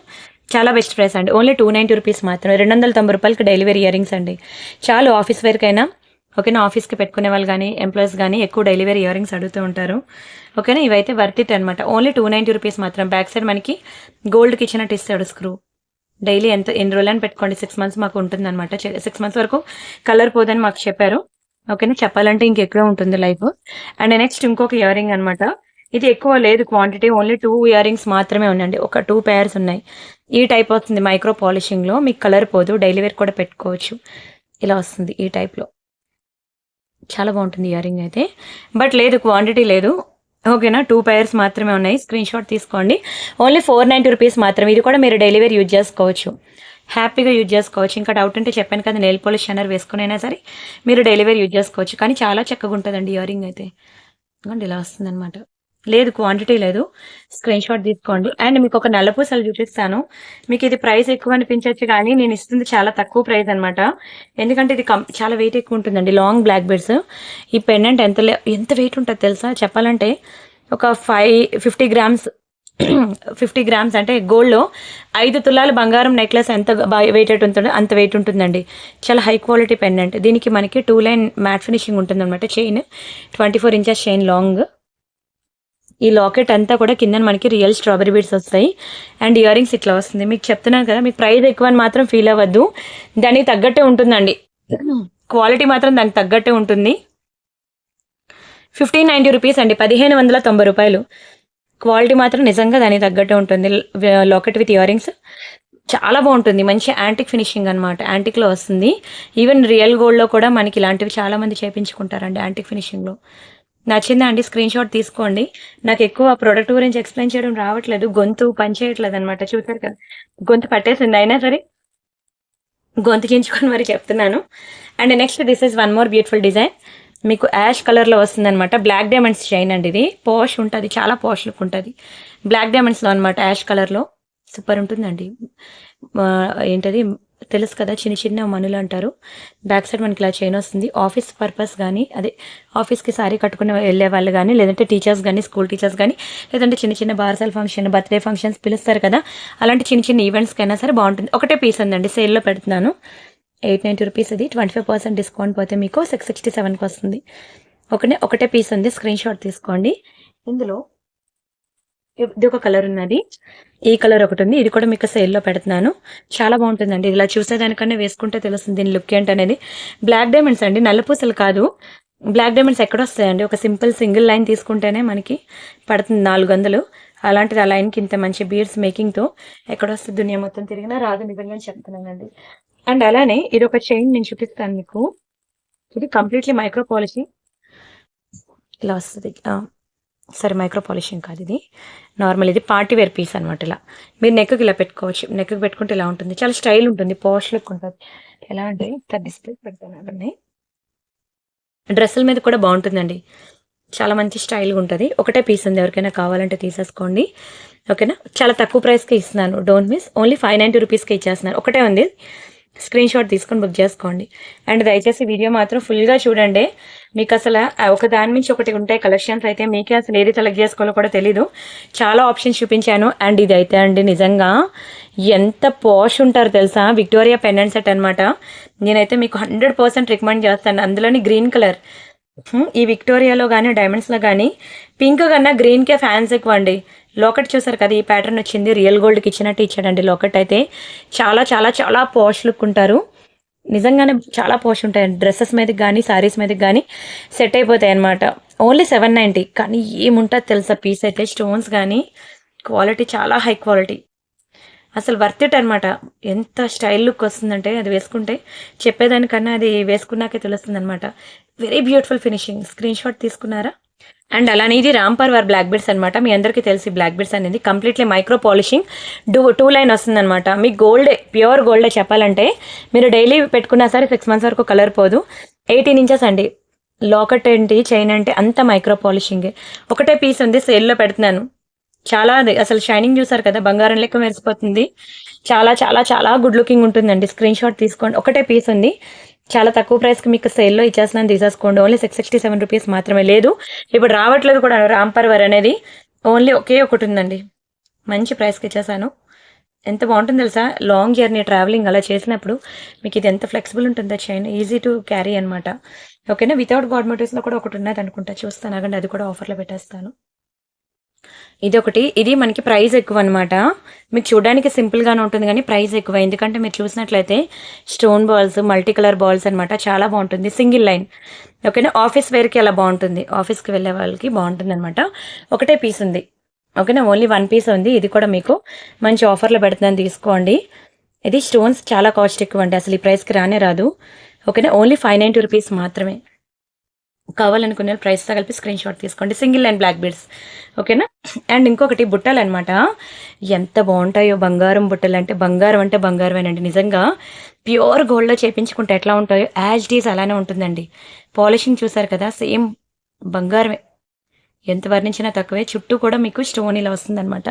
చాలా బెస్ట్ ప్రైస్ అండి. ఓన్లీ 290 రూపీస్ మాత్రమే. 290 రూపాయలకి డైలీ వేర్ ఇయర్ రింగ్స్ అండి. చాలు ఆఫీస్ వేర్కైనా. ఓకేనా, ఆఫీస్కి పెట్టుకునే వాళ్ళు కానీ ఎంప్లాయీస్ కానీ ఎక్కువ డైలీ వేర్ ఇయర్ రింగ్స్ అడుగుతూ ఉంటారు. ఓకేనా, ఇవైతే వర్త్ ఇట్ అనమాట. ఓన్లీ 290 రూపీస్ మాత్రం. బ్యాక్ సైడ్ మనకి గోల్డ్కి ఇచ్చినట్టు ఇస్తాడు స్క్రూ. డైలీ ఎన్ని రోజులని పెట్టుకోండి, 6 months మాకు ఉంటుంది అనమాట. 6 months వరకు కలర్ పోదని మాకు చెప్పారు. ఓకేనా, చెప్పాలంటే ఇంకెక్కువ ఉంటుంది లైఫ్. అండ్ నెక్స్ట్ ఇంకొక ఇయర్ రింగ్ అనమాట. ఇది ఎక్కువ లేదు క్వాంటిటీ, ఓన్లీ 2 ఇయర్ రింగ్స్ మాత్రమే ఉన్నాయండి. ఒక 2 pairs ఉన్నాయి. ఈ టైప్ వస్తుంది మైక్రో పాలిషింగ్లో, మీకు కలర్ పోదు, డైలీ వేర్ కూడా పెట్టుకోవచ్చు. ఇలా వస్తుంది ఈ టైప్లో, చాలా బాగుంటుంది ఇయర్ రింగ్ అయితే. బట్ లేదు, క్వాంటిటీ లేదు. ఓకేనా, 2 pairs మాత్రమే ఉన్నాయి. స్క్రీన్ షాట్ తీసుకోండి. ఓన్లీ 490 రూపీస్ మాత్రమే. ఇది కూడా మీరు డైలీ వేర్ యూజ్ చేసుకోవచ్చు, హ్యాపీగా యూజ్ చేసుకోవచ్చు. ఇంకా డౌట్ ఉంటే చెప్పాను కదా, నెయిల్ పాలిష్ షైనర్ వేసుకునైనా సరే మీరు డైలీ వేర్ యూజ్ చేసుకోవచ్చు. కానీ చాలా చక్కగా ఉంటుందండి ఇయర్ రింగ్ అయితే. ఇలా వస్తుంది అనమాట. లేదు, క్వాంటిటీ లేదు. స్క్రీన్ షాట్ తీసుకోండి. అండ్ మీకు ఒక నల్లపూసలు చూపిస్తాను. మీకు ఇది ప్రైస్ ఎక్కువ అనిపించవచ్చు, కానీ నేను ఇస్తుంది చాలా తక్కువ ప్రైస్ అనమాట. ఎందుకంటే ఇది చాలా వెయిట్ ఎక్కువ ఉంటుందండి. Long black beads. ఈ పెండెంట్ ఎంత వెయిట్ ఉంటుంది తెలుసా, చెప్పాలంటే ఒక 50 grams 50 grams అంటే గోల్డ్లో 5 తులాల బంగారం నెక్లెస్ ఎంత వెయిట్ ఉంటుందో అంత వెయిట్ ఉంటుందండి. చాలా హై క్వాలిటీ పెండెంట్. దీనికి మనకి 2 line మ్యాట్ ఫినిషింగ్ ఉంటుంది అనమాట. Chain 24 inches chain long. ఈ లాకెట్ అంతా కూడా కింద మనకి రియల్ స్ట్రాబెరీ బీడ్స్ వస్తాయి. అండ్ ఇయర్ రింగ్స్ ఇట్లా వస్తుంది. మీకు చెప్తున్నాను కదా, మీకు ప్రైస్ ఎక్కువ అని మాత్రం ఫీల్ అవ్వద్దు, దానికి తగ్గట్టే ఉంటుందండి. క్వాలిటీ మాత్రం దానికి తగ్గట్టే ఉంటుంది. 1590 రూపీస్ అండి, 1590 రూపాయలు. క్వాలిటీ మాత్రం నిజంగా దానికి తగ్గట్టే ఉంటుంది. లాకెట్ విత్ ఇయర్ రింగ్స్ చాలా బాగుంటుంది. మంచి యాంటిక్ ఫినిషింగ్ అనమాట. యాంటిక్‌లో వస్తుంది. ఈవెన్ రియల్ గోల్డ్‌లో కూడా మనకి ఇలాంటివి చాలామంది చేపించుకుంటారండి యాంటిక్ ఫినిషింగ్‌లో. నచ్చిందా అండి? స్క్రీన్‌షాట్ తీసుకోండి. నాకెక్కువ ప్రొడక్ట్ గురించి ఎక్స్‌ప్లెయిన్ చేయడం రావట్లేదు. గొంతు పనిచేయట్లేదనమాట. చూసారు కదా! గొంతు పట్టేసింది. అయినా సరే గొంతు చించుకొని మరి చెప్తున్నాను. And next this is one more beautiful design. మీకు యాష్ కలర్‌లో వస్తుందనమాట. బ్లాక్ డైమండ్స్ చైన్ అండి ఇది. పాష్ ఉంటది. చాలా పాష్ లుక్ ఉంటది. బ్లాక్ డైమండ్స్‌లో అనమాట యాష్ కలర్‌లో. సూపర్ ఉంటుందండి. ఏంటది తెలుసు కదా! చిన్న చిన్న మణులు అంటారు. బ్యాక్ సైడ్ మనకి ఇలా చైన్ వస్తుంది. ఆఫీస్ పర్పస్ గానీ, అదే ఆఫీస్‌కి సారీ కట్టుకుని వెళ్ళే వాళ్ళు గానీ, లేదంటే టీచర్స్ గానీ, స్కూల్ టీచర్స్ గానీ, లేదంటే చిన్న చిన్న బార్సల్ ఫంక్షన్, బర్త్‌డే ఫంక్షన్స్ పిలుస్తారు కదా! అలాంటి చిన్న చిన్న ఈవెంట్స్‌కైనా సరే బాగుంటుంది. ఒకటే పీస్ ఉందండి. సేల్‌లో పెడుతున్నాను. 890 రూపీస్ ఇది. 25% డిస్కౌంట్ పోతే మీకు 667కి వస్తుంది. ఒకటే పీస్ ఉంది. స్క్రీన్‌షాట్ తీసుకోండి. ఇందులో ఇది ఒక కలర్ ఉన్నది. ఈ కలర్ ఒకటుంది. ఇది కూడా మీకు సేల్‌లో పెడుతున్నాను. చాలా బాగుంటుందండి. ఇలా చూసేదానికన్నా వేసుకుంటే తెలుస్తుంది దీని లుక్ ఏంటనేది. బ్లాక్ డైమండ్స్ అండి. నల్ల పూసలు కాదు. బ్లాక్ డైమండ్స్ ఎక్కడొస్తాయండి? ఒక సింపుల్ సింగిల్ లైన్ తీసుకుంటేనే మనకి పడుతుంది 400. అలాంటిది ఆ లైన్‌కి ఇంత మంచి బీడ్స్ మేకింగ్‌తో ఎక్కడొస్తది దునియా మొత్తం తిరిగినా రాదు. నిజంగానే చెప్తున్నానండి. అండ్ అలానే ఇదొక చైన్ నేను చూపిస్తాను మీకు. ఇది కంప్లీట్‌లీ మైక్రో పాలిషింగ్ ఇలా వస్తది. సరే మైక్రో పాలిషింగ్ కాదు ఇది. నార్మల్ ఇది పార్టీ వేర్ పీస్ అనమాట ఇలా. మీరు నెక్‌కి ఇలా పెట్టుకోవచ్చు. నెక్‌కి పెట్టుకుంటే ఇలా ఉంటుంది. చాలా స్టైల్ ఉంటుంది. పాష్ లుక్ ఉంటది. ఎలా అంటే ఇట్లా డిస్‌ప్లే పెడతాను ఆగండి. డ్రెస్సుల మీద కూడా బాగుంటుందండి. చాలా మంచి స్టైల్‌గా ఉంటది. ఒకటే పీస్ ఉంది. ఎవరికైనా కావాలంటే తీసేసుకోండి. ఓకేనా? చాలా తక్కువ ప్రైస్‌కే ఇస్తున్నాను. Don't miss. ఓన్లీ 590 రూపీస్‌కే ఇచ్చేస్తున్నాను. ఒకటే ఉంది. స్క్రీన్‌షాట్ తీసుకొని బుక్ చేసుకోండి. అండ్ దయచేసి వీడియో మాత్రం ఫుల్‌గా చూడండి. మీకు అసల ఒక దాని నుంచి ఒకటి ఉంటాయి కలెక్షన్స్ అయితే మీకే అసలు ఏది సెలెక్ట్ చేసుకోవాలో కూడా తెలీదు. చాలా ఆప్షన్స్ చూపించాను. అండ్ ఇదైతే అండి నిజంగా ఎంత పాష్ ఉంటారో తెలుసా? విక్టోరియా పెండెంట్ సెట్ అనమాట. నేనైతే మీకు 100% రికమెండ్ చేస్తాను. అందులోని గ్రీన్ కలర్. ఈ విక్టోరియాలో గానీ, డైమండ్స్‌లో గానీ పింక్ కన్నా గ్రీన్‌కే ఫ్యాన్స్ ఎక్కువ అండి. లాకెట్ చూసారు కదా! ఈ ప్యాటర్న్ వచ్చింది. రియల్ గోల్డ్‌కి ఇచ్చినట్టు ఇచ్చాడండి లాకెట్ అయితే. చాలా చాలా చాలా పాష్ లుక్ ఉంటారు. నిజంగానే చాలా పాష్ ఉంటాయి. డ్రెస్సెస్ మీదకి గానీ, శారీస్ మీదకి గానీ సెట్ అయిపోతాయి అనమాట. ఓన్లీ 790 కానీ ఏముంటది తెలుసా పీస్ అయితే స్టోన్స్ గానీ క్వాలిటీ చాలా హై క్వాలిటీ. అసలు వర్త్ ఇట్ అనమాట. ఎంత స్టైల్ లుక్ వస్తుందంటే అది వేసుకుంటే చెప్పేదానికన్నా అది వేసుకున్నాకే తెలుస్తుందనమాట. Very beautiful finishing. స్క్రీన్‌షాట్ తీసుకున్నారా? అండ్ అలానే ఇది రాంపర్ వార్ బ్లాక్ బీడ్స్ అనమాట. మీ అందరికీ తెలిసి బ్లాక్ బీడ్స్ అనేది completely micro polishing two line వస్తుందన్నమాట. మీ గోల్డే ప్యూర్ గోల్డే చెప్పాలంటే మీరు డైలీ పెట్టుకున్నా సరే 6 మంత్స్ వరకు కలర్ పోదు. 18 ఇంచెస్ అండి. లాకెట్ ఏంటి చైన్ అంటే అంత మైక్రో పాలిషింగే. ఒకటే పీస్ ఉంది. సేల్లో పెడుతున్నాను. చాలా అసలు షైనింగ్ చూసారు కదా! బంగారం లెక్క మెరిసిపోతుంది. చాలా చాలా చాలా గుడ్ లుకింగ్ ఉంటుందండి. స్క్రీన్‌షాట్ తీసుకోండి. ఒకటే పీస్ ఉంది. చాలా తక్కువ ప్రైస్‌కి మీకు సేల్‌లో ఇచ్చేస్తున్నాను తీసేసుకోండి. ఓన్లీ 667 రూపీస్ మాత్రమే. లేదు ఇప్పుడు రావట్లేదు కూడా రాంపర్ వర్ అనేది. ఓన్లీ ఒకే ఒకటి ఉందండి. మంచి ప్రైస్‌కి ఇచ్చేసాను. ఎంత బాగుంటుందో తెలుసా? లాంగ్ జర్నీ ట్రావెలింగ్ అలా చేసినప్పుడు మీకు ఇది ఎంత ఫ్లెక్సిబుల్ ఉంటుందో చైన్. ఈజీ టు క్యారీ అనమాట. ఓకేనా? వితౌట్ గాడ్ మోటివ్స్‌లో కూడా ఒకటి ఉన్నది అనుకుంటా. చూస్తాను ఆగండి. అది కూడా ఆఫర్‌లో పెట్టేస్తాను. ఇదొకటి. ఇది మనకి ప్రైస్ ఎక్కువనమాట. మీకు చూడడానికి సింపుల్‌గానే ఉంటుంది గానీ ప్రైస్ ఎక్కువ. ఎందుకంటే మీరు చూసినట్లయితే stone balls, multi colour balls అనమాట. చాలా బాగుంటుంది. Single line. ఓకేనా? ఆఫీస్ వేర్‌కి అలా బాగుంటుంది. ఆఫీస్‌కి వెళ్ళే వాళ్ళకి బాగుంటుందనమాట. ఒకటే పీస్ ఉంది. ఓకేనా? ఓన్లీ 1 పీస్ ఉంది. ఇది కూడా మీకు మంచి ఆఫర్‌లో పెడుతున్నాను తీసుకోండి. ఇది స్టోన్స్ చాలా కాస్ట్ ఎక్కువండి. అసలు ఈ ప్రైస్‌కి రానే రాదు. ఓకేనా? ఓన్లీ 590 రూపీస్ మాత్రమే. కావాలనుకునే ప్రైస్‌తో కలిపి స్క్రీన్‌షాట్ తీసుకోండి. Single line black beads. ఓకేనా? అండ్ ఇంకొకటి బుట్టలనమాట. ఎంత బాగుంటాయో బంగారం బుట్టలంటే బంగారం అంటే బంగారమేనండి. నిజంగా ప్యూర్ గోల్డ్‌లో చేపించుకుంటే ఎట్లా ఉంటాయో యాజ్ ఇట్ ఈజ్ అలానే ఉంటుందండి. పాలిషింగ్ చూసారు కదా! సేమ్ బంగారమే. ఎంత వర్ణించినా తక్కువే. చుట్టూ కూడా మీకు స్టోన్ ఇలా వస్తుందనమాట.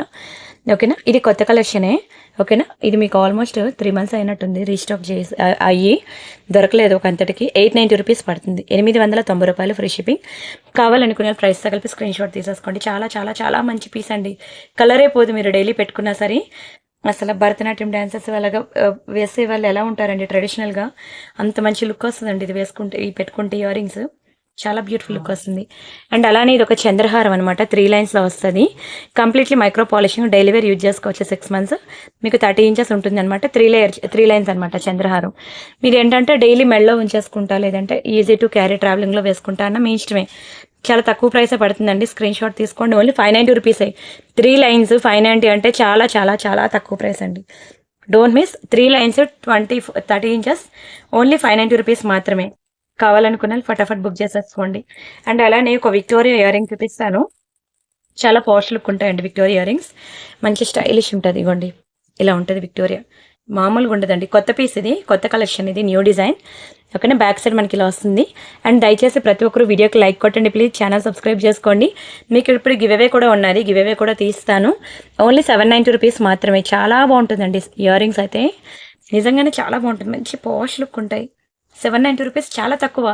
ఓకేనా? ఇది కొత్త కలెక్షనే. ఓకేనా? ఇది మీకు ఆల్మోస్ట్ 3 మంత్స్ అయినట్టుంది రీస్టాక్ చేసి అయ్యి దొరకలేదు ఒక అంతటికి. 890 రూపీస్ పడుతుంది. 890 రూపాయలు ఫ్రీ షిప్పింగ్. కావాలనుకునే ప్రైస్‌తో కలిపి స్క్రీన్‌షాట్ తీసేసుకోండి. చాలా చాలా చాలా మంచి పీస్ అండి. కలరే పోదు మీరు డైలీ పెట్టుకున్నా సరే. అసలు భరతనాట్యం డాన్సర్స్ అలాగా వేసే వాళ్ళు ఎలా ఉంటారండి ట్రెడిషనల్‌గా అంత మంచి లుక్ వస్తదండి ఇది వేసుకుంటే, ఈ పెట్టుకుంటే ఇయర్ రింగ్స్. చాలా బ్యూటిఫుల్ లుక్ వస్తుంది. అండ్ అలానే ఇది ఒక చంద్రహారం అనమాట. 3 లైన్స్‌లో వస్తది. Completely micro polishing daily wear use చేసుకోవచ్చు 6 మంత్స్. మీకు 30 ఇంచెస్ ఉంటుందన్నమాట. 3 లైన్స్ అనమాట చంద్రహారం. మీరు ఏంటంటే డైలీ మెడలో ఉంచేసుకుంటా లేదంటే ఈజీ టు క్యారీ ట్రావెలింగ్‌లో వేసుకుంటా అన్న మీ ఇష్టమే. చాలా తక్కువ ప్రైసే పడుతుందండి. స్క్రీన్‌షాట్ తీసుకోండి. ఓన్లీ 590 రూపీసే. 3 లైన్స్ 590 అంటే చాలా చాలా చాలా తక్కువ ప్రైస్ అండి. Don't miss 3 lines 30 inches only 590 rupees మాత్రమే. కావాలనుకున్న వాళ్ళు ఫటాఫట్ బుక్ చేసేసుకోండి. అండ్ అలానే ఒక విక్టోరియా ఇయర్ రింగ్ చూపిస్తాను. చాలా పాష్ లుక్ ఉంటాయండి విక్టోరియా ఇయర్ రింగ్స్. మంచి స్టైలిష్ ఉంటుంది. ఇగోండి ఇలా ఉంటుంది విక్టోరియా. మామూలుగా ఉండదండి. కొత్త పీస్ ఇది, కొత్త కలెక్షన్ ఇది, న్యూ డిజైన్. ఓకేనా, బ్యాక్ సైడ్ మనకి ఇలా వస్తుంది. అండ్ దయచేసి ప్రతి ఒక్కరు వీడియోకి లైక్ కొట్టండి ప్లీజ్. ఛానల్ సబ్స్క్రైబ్ చేసుకోండి. మీకు ఇప్పుడు గివ్ కూడా ఉన్నది, గివ్ కూడా తీస్తాను. ఓన్లీ 790 రూపీస్ మాత్రమే. చాలా బాగుంటుందండి ఇయర్ రింగ్స్ అయితే, నిజంగానే చాలా బాగుంటుంది. మంచి పాష్ లుక్ ఉంటాయి. 790 రూపీస్ చాలా తక్కువ.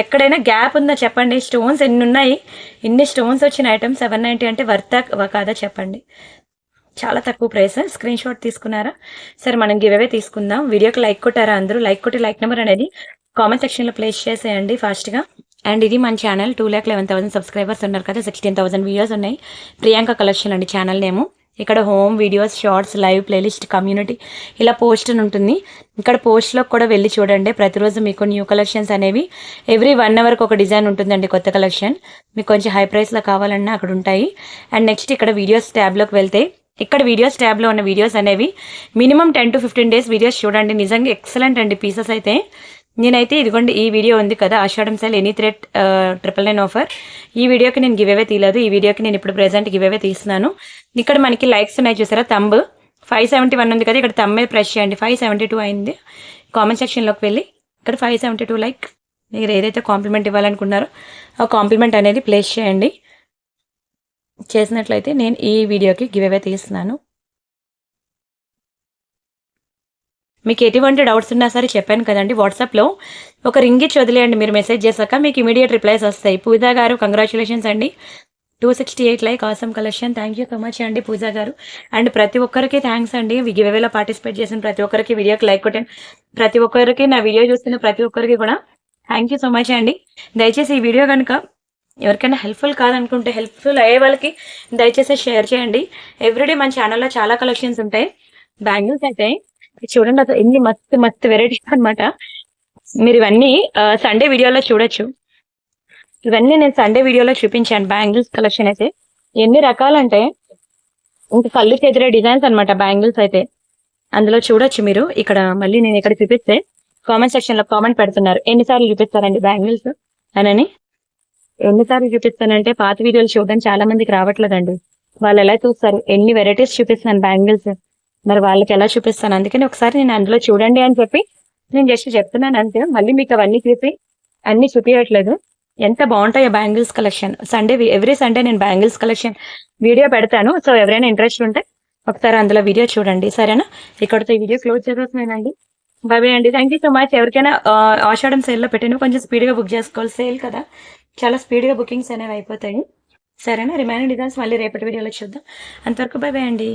ఎక్కడైనా గ్యాప్ ఉందా చెప్పండి? స్టోన్స్ ఎన్ని ఉన్నాయి, ఇన్ని స్టోన్స్ వచ్చిన ఐటమ్ 790 అంటే వర్తా కాదా చెప్పండి? చాలా తక్కువ ప్రైస్. స్క్రీన్ షాట్ తీసుకున్నారా? సరే మనం గివ్ తీసుకుందాం. వీడియోకి లైక్ కొట్టారా అందరూ? లైక్ కొట్టి లైక్ నెంబర్ అనేది కామెంట్ సెక్షన్లో ప్లేస్ చేసేయండి ఫాస్ట్గా. అండ్ ఇది మన ఛానల్ 2,11,000 సబ్స్క్రైబర్స్ ఉన్నారు కదా, 16,000 వీడియోస్ ఉన్నాయి. ప్రియాంక కలెక్షన్ అండి ఛానల్ నేము. ఇక్కడ home videos, shorts, live playlist, community ఇలా పోస్ట్ అని ఉంటుంది. ఇక్కడ పోస్ట్లో కూడా వెళ్ళి చూడండి. ప్రతిరోజు మీకు న్యూ కలెక్షన్స్ అనేవి ఎవ్రీ 1 అవర్కి ఒక డిజైన్ ఉంటుందండి, కొత్త కలెక్షన్. మీకు కొంచెం హై ప్రైస్లో కావాలన్నా అక్కడ ఉంటాయి. అండ్ నెక్స్ట్ ఇక్కడ వీడియోస్ ట్యాబ్లోకి వెళ్తే, ఇక్కడ వీడియోస్ ట్యాబ్లో ఉన్న వీడియోస్ అనేవి మినిమం 10 to 15 డేస్ వీడియోస్ చూడండి. నిజంగా ఎక్సలెంట్ అండి పీసెస్ అయితే. నేనైతే ఇదిగోండి ఈ వీడియో ఉంది కదా, ఆషాఢం సేల్ ఎనీ థ్రెడ్ 999 ఆఫర్. ఈ వీడియోకి నేను గివ్ తీయలేదు. ఈ వీడియోకి నేను ఇప్పుడు ప్రెజెంట్ గివ్ తీస్తున్నాను. ఇక్కడ మనకి లైక్స్ ఉన్నాయి చూసారా, తంబ్ 571 ఉంది కదా, ఇక్కడ తంబ్ మీద ప్రెస్ చేయండి. 572 అయింది. కామెంట్ సెక్షన్లోకి వెళ్ళి ఇక్కడ 572 లైక్, మీరు ఏదైతే కాంప్లిమెంట్ ఇవ్వాలనుకున్నారో ఆ కాంప్లిమెంట్ అనేది ప్లేస్ చేయండి. చేసినట్లయితే నేను ఈ వీడియోకి గివ్ తీస్తున్నాను. మీకు ఎటువంటి డౌట్స్ ఉన్నా సరే చెప్పాను కదండి, వాట్సాప్లో ఒక రింగ్ ఇచ్చి వదిలేయండి. మీరు మెసేజ్ చేశాక మీకు ఇమీడియట్ రిప్లైస్ వస్తాయి. పూజా గారు కంగ్రాచులేషన్స్ అండి, 268 like, awesome collection. Thank you so much అండి పూజా గారు. అండ్ ప్రతి ఒక్కరికి థ్యాంక్స్ అండి, గివ్ పార్టిసిపేట్ చేసిన ప్రతి ఒక్కరికి, వీడియోకి లైక్ కొట్టాను ప్రతి ఒక్కరికి, నా వీడియో చూస్తున్న ప్రతి ఒక్కరికి కూడా థ్యాంక్ యూ సో మచ్ అండి. దయచేసి ఈ వీడియో కనుక ఎవరికైనా హెల్ప్ఫుల్ కాదనుకుంటే, హెల్ప్ఫుల్ అయ్యే వాళ్ళకి దయచేసి షేర్ చేయండి. ఎవ్రీడే మన ఛానల్లో చాలా కలెక్షన్స్ ఉంటాయి. బ్యాంగిల్స్ అయితే చూడండి, అసలు ఎన్ని మస్తు మస్తు వెరైటీస్ అనమాట. మీరు ఇవన్నీ సండే వీడియోలో చూడొచ్చు. ఇవన్నీ నేను సండే వీడియోలో చూపించాను. బ్యాంగిల్స్ కలెక్షన్ అయితే ఎన్ని రకాలంటే ఇంకా కళ్ళు చెదిరే డిజైన్స్ అనమాట బ్యాంగిల్స్ అయితే. అందులో చూడొచ్చు మీరు. ఇక్కడ మళ్ళీ నేను ఇక్కడ చూపిస్తే కామెంట్ సెక్షన్లో కామెంట్ పెడుతున్నారు, ఎన్నిసార్లు చూపిస్తారండి బ్యాంగిల్స్ అని. ఎన్నిసార్లు చూపిస్తానంటే పాత వీడియోలు చూడడానికి చాలా మందికి రావట్లేదండి. వాళ్ళు ఎలా చూస్తారు, ఎన్ని వెరైటీస్ చూపిస్తాను బ్యాంగిల్స్, మరి వాళ్ళకి ఎలా చూపిస్తాను. అందుకని ఒకసారి నేను అందులో చూడండి అని చెప్పి నేను జస్ట్ చెప్తున్నాను అంతే. మళ్ళీ మీకు అవన్నీ చూపి అన్ని చూపించట్లేదు. ఎంత బాగుంటాయో bangles collection. Sunday every Sunday నేను బ్యాంగిల్స్ కలెక్షన్ వీడియో పెడతాను. సో ఎవరైనా ఇంట్రెస్ట్ ఉంటే ఒకసారి అందులో వీడియో చూడండి, సరేనా? ఇక్కడితో ఈ వీడియో క్లోజ్ చేసేస్తున్నానండి. బాయ్ అండి. Thank you so much. ఎవరికైనా ఆషాఢం సేల్లో పెట్టినా కొంచెం స్పీడ్గా బుక్ చేసుకోవాలి, సేల్ కదా, చాలా స్పీడ్గా బుకింగ్స్ అనేవి అయిపోతాయి, సరేనా? రిమైనింగ్ డిజైన్స్ మళ్ళీ రేపటి వీడియోలో చూద్దాం. అంతవరకు బాయ్ అండి.